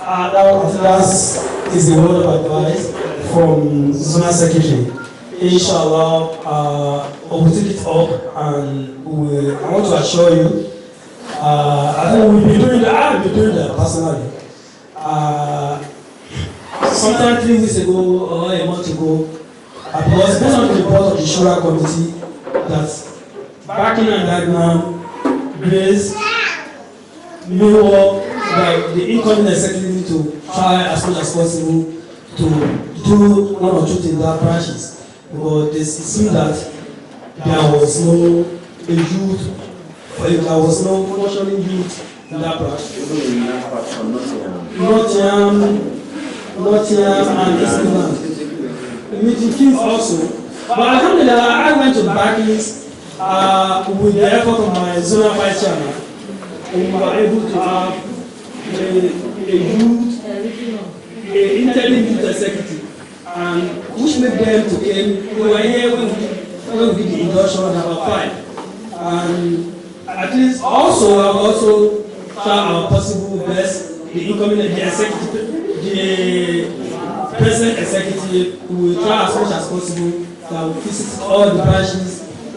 That is the word of advice from Zonal Secretary. Inshallah, we'll take it up, and I want to assure you, I think we'll be doing that. I'll be doing that personally. Sometime 3 weeks ago or a month ago, it was based on the report of the Shura Committee that backing and diagram Grace, Millwall, like the incoming executive to try as much as possible to do one or two things that branches. But it seemed that there was no youth, there was no functioning youth in that branch. Nottingham and East Midlands. Meeting Kings also. But alhamdulillah, I went to Barclays with the effort of my zonal vice chairman. And we were able to have a youth, an intelligent youth executive, and which made them to came. We were here when we did the induction about 5. And at least also I've also tried our possible best, the incoming executive, the present executive, we will try as much as possible that we visit all the branches,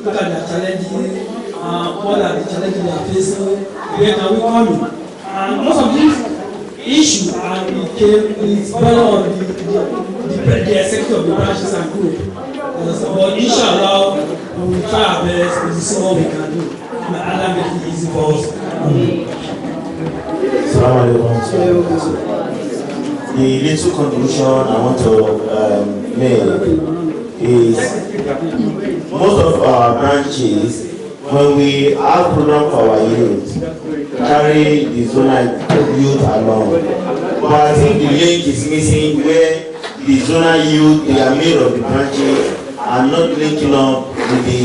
look at their challenges, what are the challenges they are facing, where can we come in. And most of these issues it's better on the executive of the branches and group. But inshallah, we will try our best to see what we can do. May Allah make it easy for us. The little conclusion I want to make is most of our branches, when we have program for our youth, carry the zonal youth along. But I think the link is missing where the zonal youth, they are made of the branches, are not linking up with the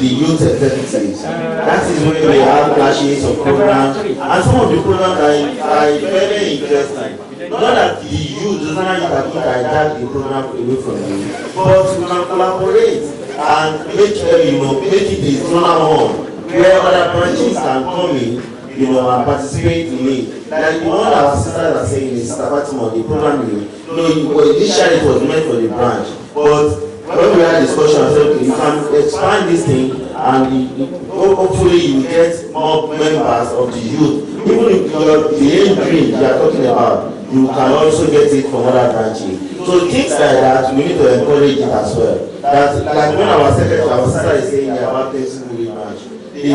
youth executives. That is where we have clashes of programs, and some of the programs are very interesting. Not that the youth, the zonal youth are going to hijack the program away from you, but we can collaborate and make it a zonal one where other branches can come in, and participate in it. Like the one our sisters are saying is Fatima, the program, initially it was meant for the branch, but when we had discussion, I said, okay, you can expand this thing, and hopefully you get more members of the youth. Even if the age grade you are talking about, you can also get it from other branches. So things like that, we need to encourage it as well. That, like when our secretary, our sister is saying about things in the branch, she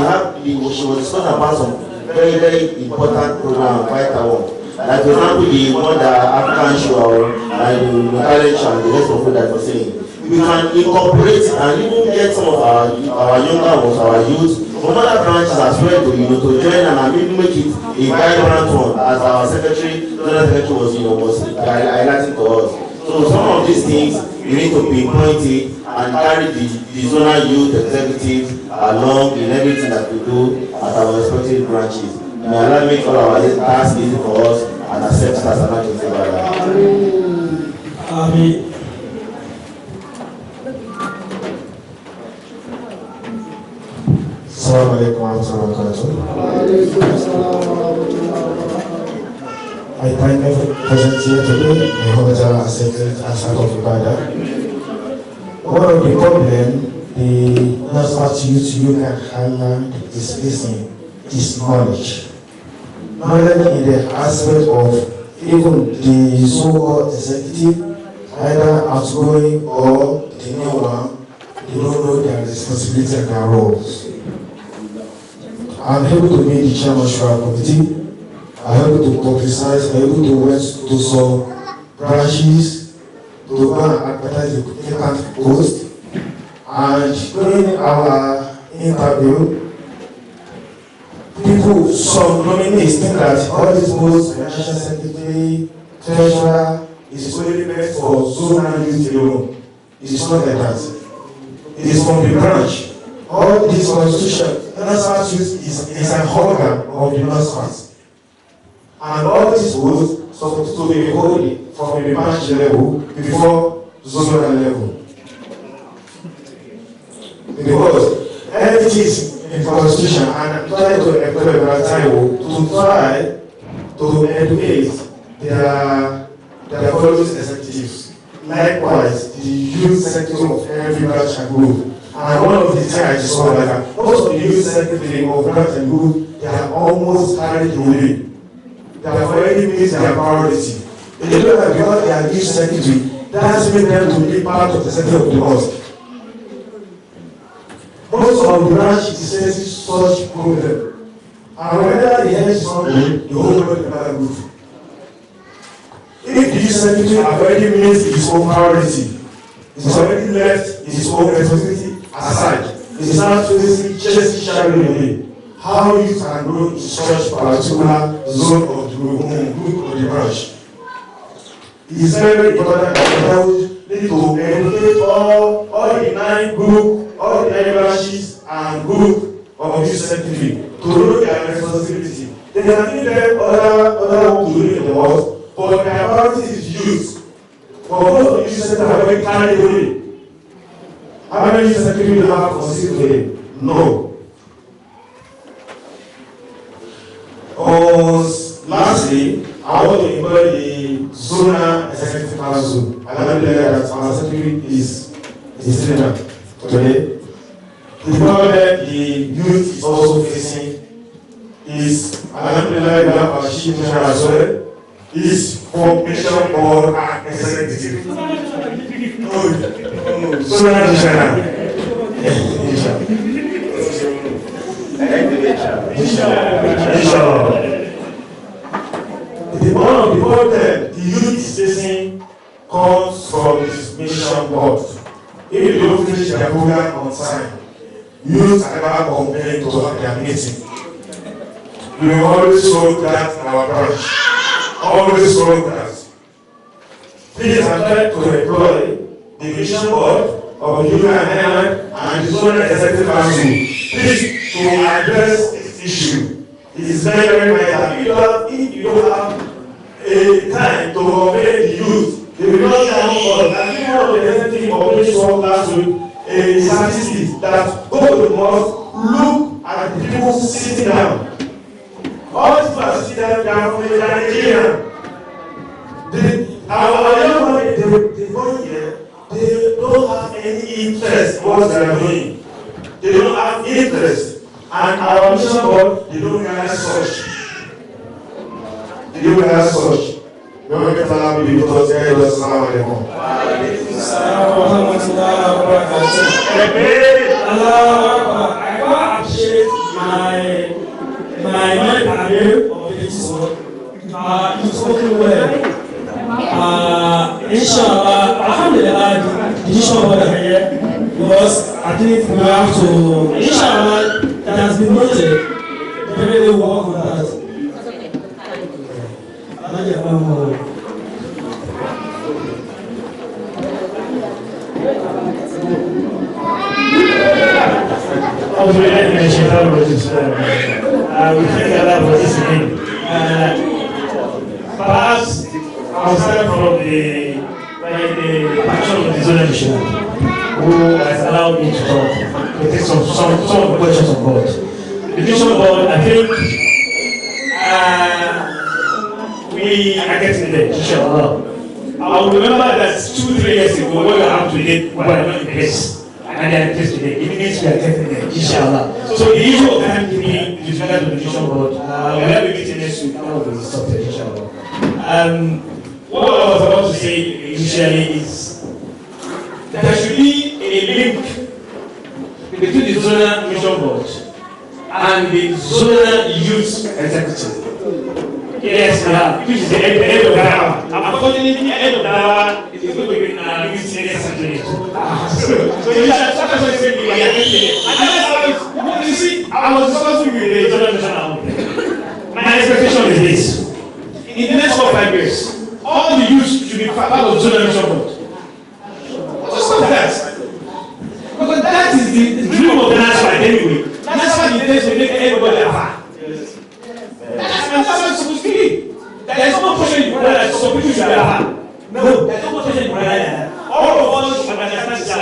was discussing about some very, very important program, vital one. Like for example, the one that African show and the talent show and the rest of it that was saying. We can incorporate and even get some of our younger ones, our youth, from other branches as well to join and maybe make it a vibrant one, as our secretary, was highlighting to us. So some of these things you need to pinpoint it and carry the zonal youth executives along in everything that we do at our respective branches. May Allah make all our tasks easy for us and accept us as an activity. Amen. Assalamu alaikum warahmatullahi wabarakatuh. I thank every present here today. May Allah accept it as a of ibadah. One of the problems the Nasfat youth can highlight is facing is knowledge. Knowledge in the aspect of even the so-called executive, either outgoing or the new one, they don't know their responsibility and their roles. I'm able to be the chairman of the committee. I'm able to publicize, I'm able to went to some branches to go and advertise the vacant post. And during our interview, some nominees think that all these posts, financial secretary, treasurer, is only meant for zonal youth alone. It is not like that. It is from the branch. All this constitution, Nasfat is an organ of the Nasfat. And all these posts supposed to be held from the branch level before zonal level. Because everything in constitution and try to employ that time to try to educate their following executives. Likewise, the youth sector of every branch and group. And one of the things I just saw like that, most of the youth secretary of branch and group, they are almost carried away. They have already made their priority. They know that because they are youth secretary, that has made them to be part of the center of the mosque. Most of the branch is facing such problem. And whenever the head is not good, the whole world is good. If the youth secretary have already made his own priority, he's already left his own responsibility aside. It is not facing just sharing away. How you can grow in such particular zone of the group of the branch. It is very important that we need to educate all the 9 group, all the 9 branches and group of youth secretary to know their responsibility. They can give them other work to do in the world, but their priority is youth. But most of the youth secretary have already carried away. How many youth secretary do you have conceived today? No. Lastly, I want to employ the zonal executive council. Alhamdulillah that our secretary is trainer today. The problem the youth is also facing is Alhamdulillah that our chief trainer as well is formation board and executive. Zonal trainer. Inshallah. One of the problems the youth is facing comes from this mission board. If they don't finish their program on time, youth are never complaining to their meeting. We will always show that in our branch. Always show that. Please, I'm trying to employ the vision board of the Union and the Zonal Executive Council. Please, to address this issue. It is very, very vital. If you have a time to motivate the youth, they will not get on board. And one of the executive population work last week, a statistic that go to the mosque, look at the people sitting down. All these people are sitting down, they are from Nigeria. Our young men, they go here, they don't have any interest in what they are doing. They don't have interest. And our mission board, they don't realize such. They don't realize such. We don't get allowed to be with us there, just now and then. I appreciate my career of this work. You've spoken well. Inshallah, alhamdulillah, the issue of here, because I think we have to, inshallah, that has been noted. Definitely work on that. We thank Allah for this again. Perhaps I'll start from the action of the zonal missionary who has allowed me to talk, to take some of the questions on board. The mission board, I think we are getting there, inshallah. I will remember that 2-3 years ago, when we were up to date, we were not in place. And they are in place today. It means we are getting there, inshallah. So the issue of time keeping is regard to the mission board. We will have a meeting next week, and we will stop it, inshallah. What I was about to say initially is there should be a link between the zonal mission board and the zonal youth executive. Yes, we have, which is the end of the hour. Unfortunately, the end of the hour is going to be in our youth next Saturday. So you should start to say, we are getting there. And you see, I was discussing with the zonal mission. My expectation is this. In the next 4 or 5 years, all the youth should be part of the zonal mission board. Just stop that. Because that is the dream of the Nasfat anyway. Nasfat intends to make everybody laugh. That's what it's supposed to be. There is no pressure in Quran that some people should laugh. No, there is no pressure in Quran like that. All of us should understand this and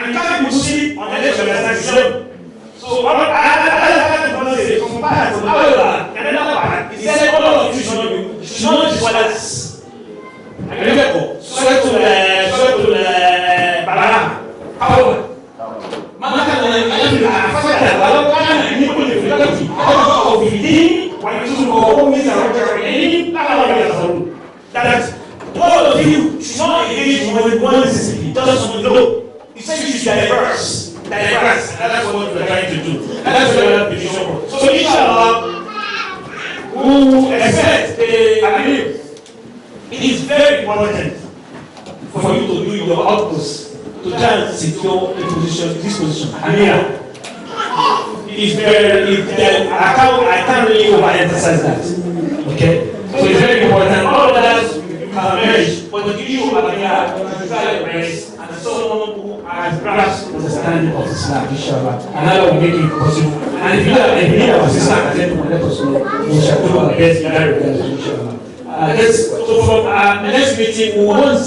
you can't be Muslim unless you understand Islam. So I say, from part, however, another part, he said all of you should not be scholars. And remember, swear to the Baraham. However, that all of you should not engage in one discipline, just to know. He said you should diverse, and that's what we're trying to do. And that's what we're trying to do. So inshallah, we expect, I believe, it is very important for you to do your utmost to try and secure this position. I can't really overemphasize that. Okay? So it's very important. All of that can manage, but the issue of race and someone who has grasped understanding of Islam, inshallah, and that will make it possible. And if you need our sister at any point, let us know. We shall do our best in that regard, inshallah. So from our next meeting, we want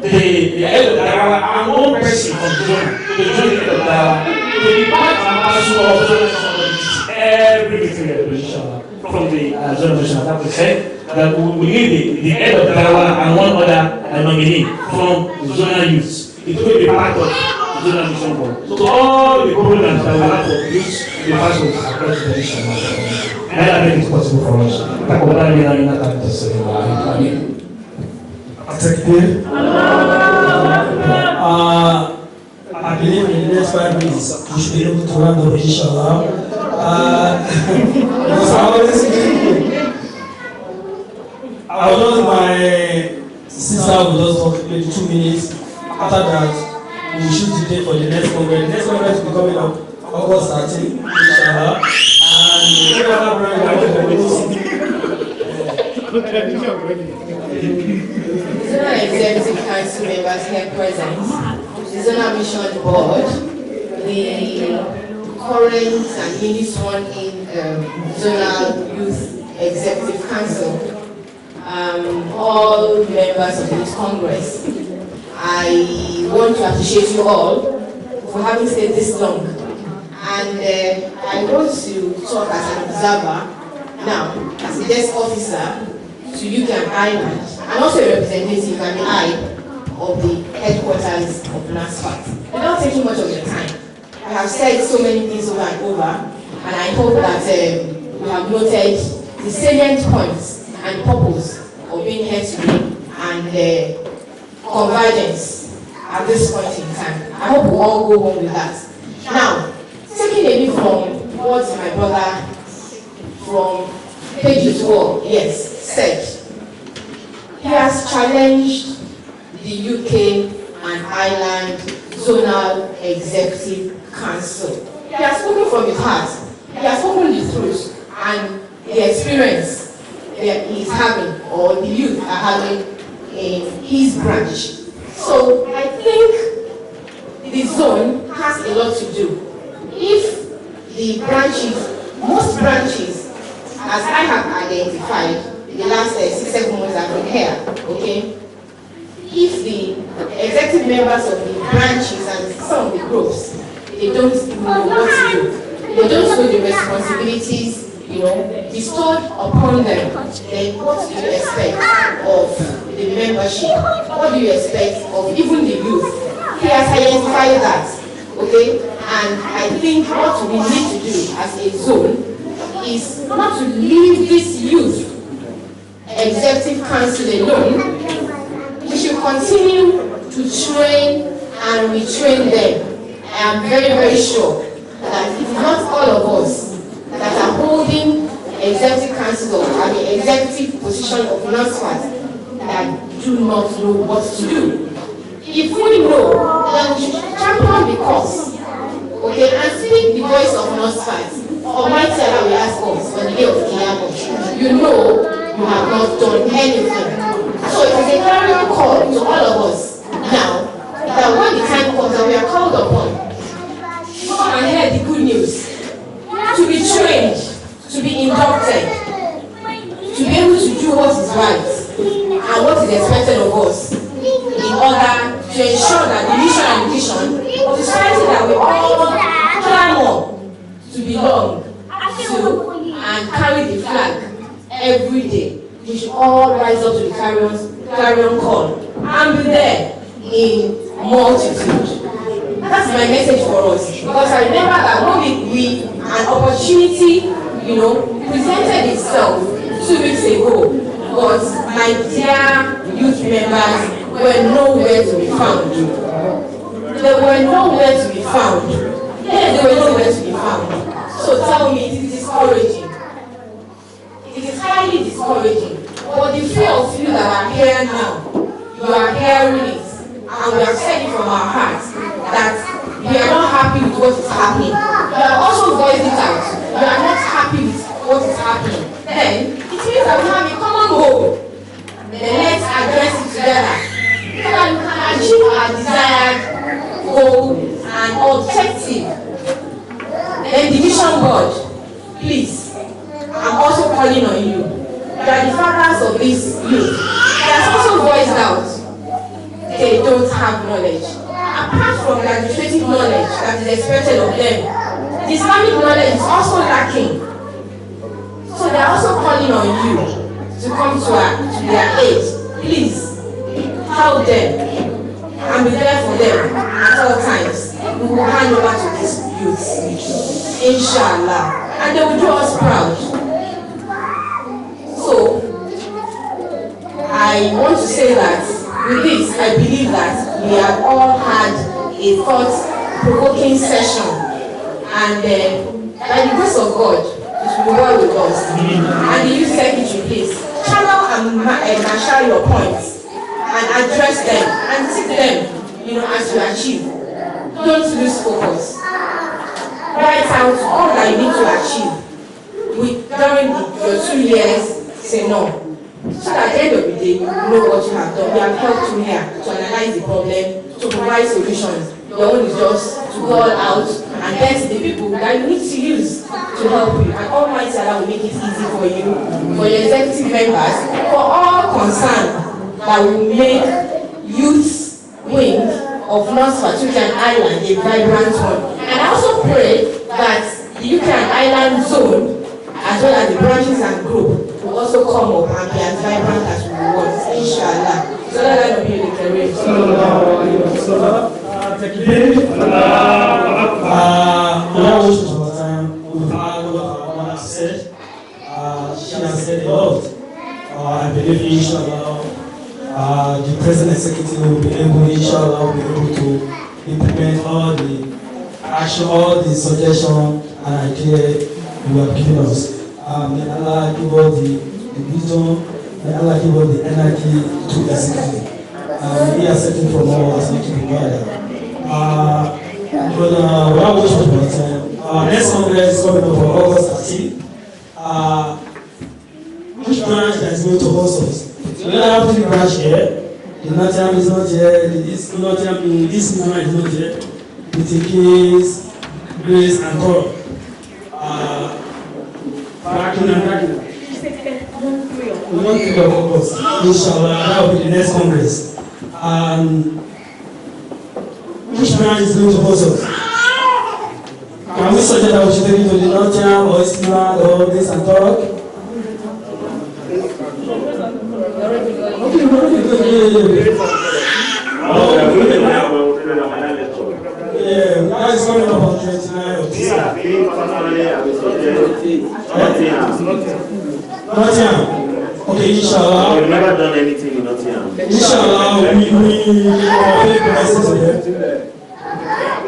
the head of the hour and one person from Zona to the head of the hour to be part and parcel of every meeting, inshallah, from the Zona mission. That we said that we need the head of the hour and one other nominee from the Zona youth. It will be part of the Zona mission board. So all the programs that we have for youth will be part of across the mission. And that make it possible for us. I believe in the next 5 minutes we should be able to run the inshallah. I will just my sister will just talk maybe 2 minutes. After that, we shoot the date for the next congress. The next congress will be coming up August 13, inshallah. And we are Zonal Executive Council members here present, the Zonal Mission Board, the current and newly sworn in Zonal Youth Executive Council, all members of this Congress. I want to appreciate you all for having stayed this long. And I want to talk as an observer now, as a desk officer to UK and Ireland, and also a representative and the eye of the headquarters of Nasfat. Without taking much of your time, I have said so many things over and over, and I hope that we have noted the salient points and purpose of being here today and convergence at this point in time. I hope we all go home with that. Now, taking a bit from what my brother from page 12, yes, said, he has challenged the UK and Ireland Zonal Executive Council. He has spoken from his heart. He has spoken the truth and the experience that he is having, or the youth are having in his branch. So I think the zone has a lot to do. If the branches, most branches, as I have identified in the last 6-7 months I've been here, okay, if the executive members of the branches and some of the groups, they don't know what to do, they don't know the responsibilities, bestowed upon them, then what do you expect of the membership? What do you expect of even the youth? He has identified that, okay? And I think what we need to do as a zone is not to leave this youth executive council alone. We should continue to train and retrain them. I am very, very sure that it is not all of us that are holding executive council or the executive position of Nasfat that do not know what to do. If we know, then we should champion the cause, okay, and speak the voice of Nasfat. Almighty Allah will ask us on the day of Qiyamah, you know you have not done anything. So it is a clarion call to all of us now that when the time comes and we are called upon, go and hear the good news, to be trained, to be inducted, to be able to do what is right and what is expected of us in order to ensure that the mission and vision of the society that we all clamor to belong to and carry the flag every day. We should all rise up to the clarion call and be there in multitude. That's my message for us. Because I remember that when an opportunity, presented itself 2 weeks ago, but my dear youth members were nowhere to be found. They were nowhere to be found. Yes, they were nowhere to be found. So tell me, it is discouraging. It is highly discouraging. But the few of you that are here now, you are hearing it, and we are saying from our hearts that we are not happy with what is happening. You are also voicing it out. You are not happy with what is happening. Then it means that we have a common goal. Then let's address it together so that we can achieve our desired goal and objective. Then the vision board, please, I'm also calling on you. You are the fathers of this youth. They are also voiced out. They don't have knowledge. Apart from the administrative knowledge that is expected of them, the Islamic knowledge is also lacking. So they are also calling on you to come to their aid. Please, help them and be there for them at all times. We will hand over to these youths, inshallah, and they will do us proud. So, I want to say that with this, I believe that we have all had a thought-provoking session, and by the grace of God, it will be well with us. And the youth secretary, please, channel and marshal your points and address them and take them, as you achieve don't lose focus. Write out all that you need to achieve during your 2 years, say no. So that at the end of the day, you know what you have done. We have helped you here to analyze the problem, to provide solutions. Your own is just to go out and get the people that you need to use to help you. And Almighty Allah will make it easy for you, for your executive members, for all concerned, that will make youth wing of Nasfat UK and Ireland a vibrant one. And I also pray that the UK and Ireland zone, as well as the branches and group, will also come up and be as vibrant as we want, inshallah. So that will be a declaration. Without wasting our time, we've had what our mother has said. She has said a lot. I believe, inshallah, the President Executive will be able, inshallah, to implement all the action, all the suggestions and ideas you have given us. May Allah give us the wisdom, may Allah give us the energy to execute. He has taken from all as much as we gather. Without wasting our time, our next congress is coming up for August 13th. Which branch that is going to host us? So we have 3 branches here. The Nottingham is not here, this Nottingham is not here. The Tikis, Grace and God. Backing and backing. We want 3 of August. Inshallah, that will be the next congress. Which branch is going to host us? Can we suggest that we should take it to the Nottingham or Eastland or this and talk? Yeah, that is coming up on 29 of this. Nottingham. Okay, inshallah. We've never done anything in Nottingham. Inshallah, we pay prices to them.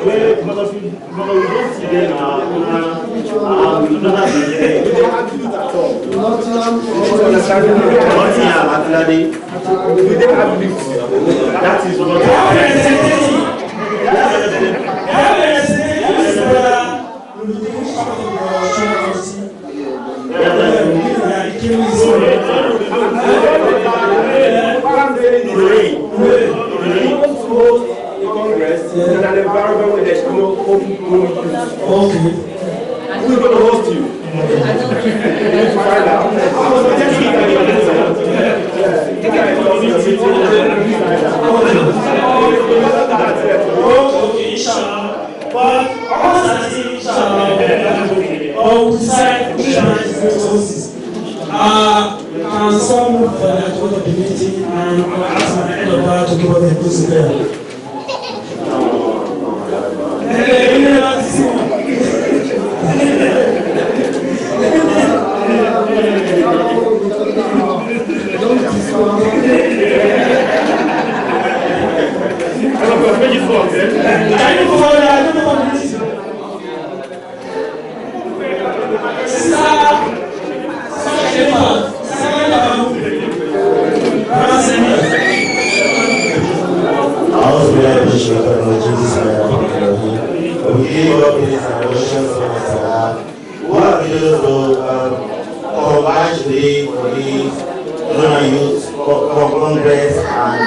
Because we don't see them now. We don't have Nottingham, Atladi. That is what in an environment where there's no open communication. Okay. Who's going to host you? Find out. Okay, inshallah. But inshallah, we decide which branch is going to host this. Can someone move for that order of the meeting and ask my head of that to give us the closing prayer? Congress and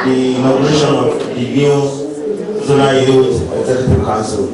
the inauguration of the new Zonal Youth Executive Council.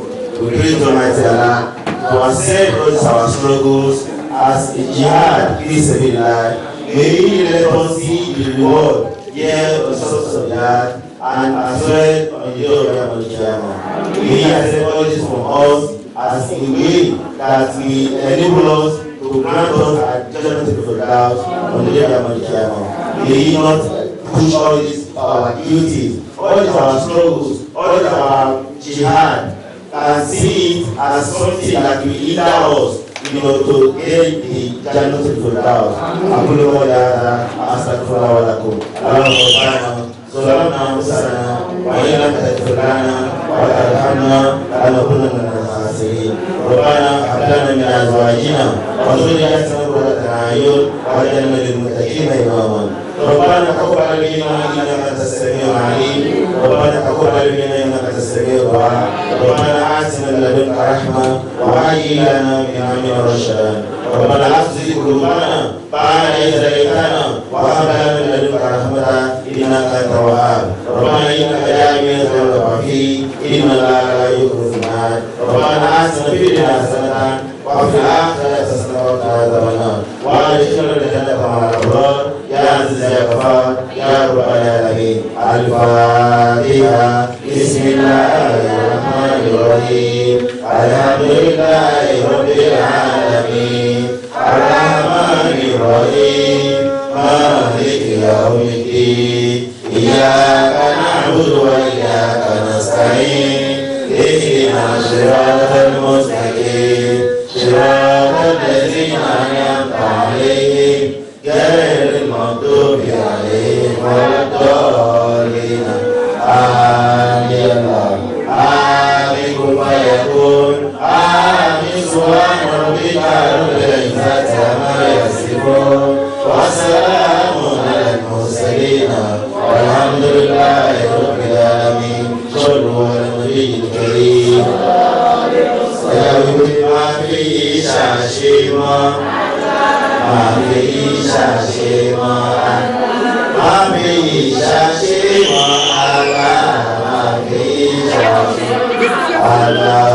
We pray to Almighty Allah to accept all these our struggles as a jihad, peace and life. May He let us see the reward, the success of that, and as well on the day of Qiyamah. May He accept all this from us as a way that will enable us to grant us a judgment of doubt on the day of Qiyamah. May He not push all these our duties, all these our struggles, all these our jihad, and see it as something that will hinder us, to get the judgment of doubt. Aqulu qawli astaghfirullah wa lakum. Allahumma ظلمنا أنفسنا وإن لم تغفر لنا وترحمنا لنكونن من الخاسرين. ربنا هب لنا من أزواجنا وذرياتنا قرة أعين واجعلنا للمتقين إماما. ربنا تقبل منا إنك أنت السميع العليم ربنا تقبل منا إنك أنت السميع الدعاء ربنا آتنا من لدنك رحمة وهيئ لنا من أمرنا رشدا ربنا لا تزغ قلوبنا بعد إذ هديتنا وهب لنا من لدنك رحمة إنك أنت الوهاب ربنا إنك جامع الزمان فيه إن الله لا يخلف الميعاد ربنا آتنا في الدنيا حسنة وفي الآخرة حسنة وقنا عذاب النار وأدخلنا الجنة مع الأبرار يا عزيز يا غفار يا رب العالمين الفاتحة بسم الله الرحمن الرحيم الحمد لله رب العالمين الرحمن الرحيم مالك يوم الدين إياك نعبد وإياك نستعين اهدنا الصراط المستقيم صراط الذين أنعمت عليهم غير المغضوب عليهم ولا الضالين آمين آمين كن فيكون آمين سبحان ربك رب العزة عما يصفون وسلام على المرسلين والحمد لله رب العالمين صلوا على النبي الكريم ما فيه شاشيما ما فيه شاشيما ما فيه شاشيما ما فيه شاشيما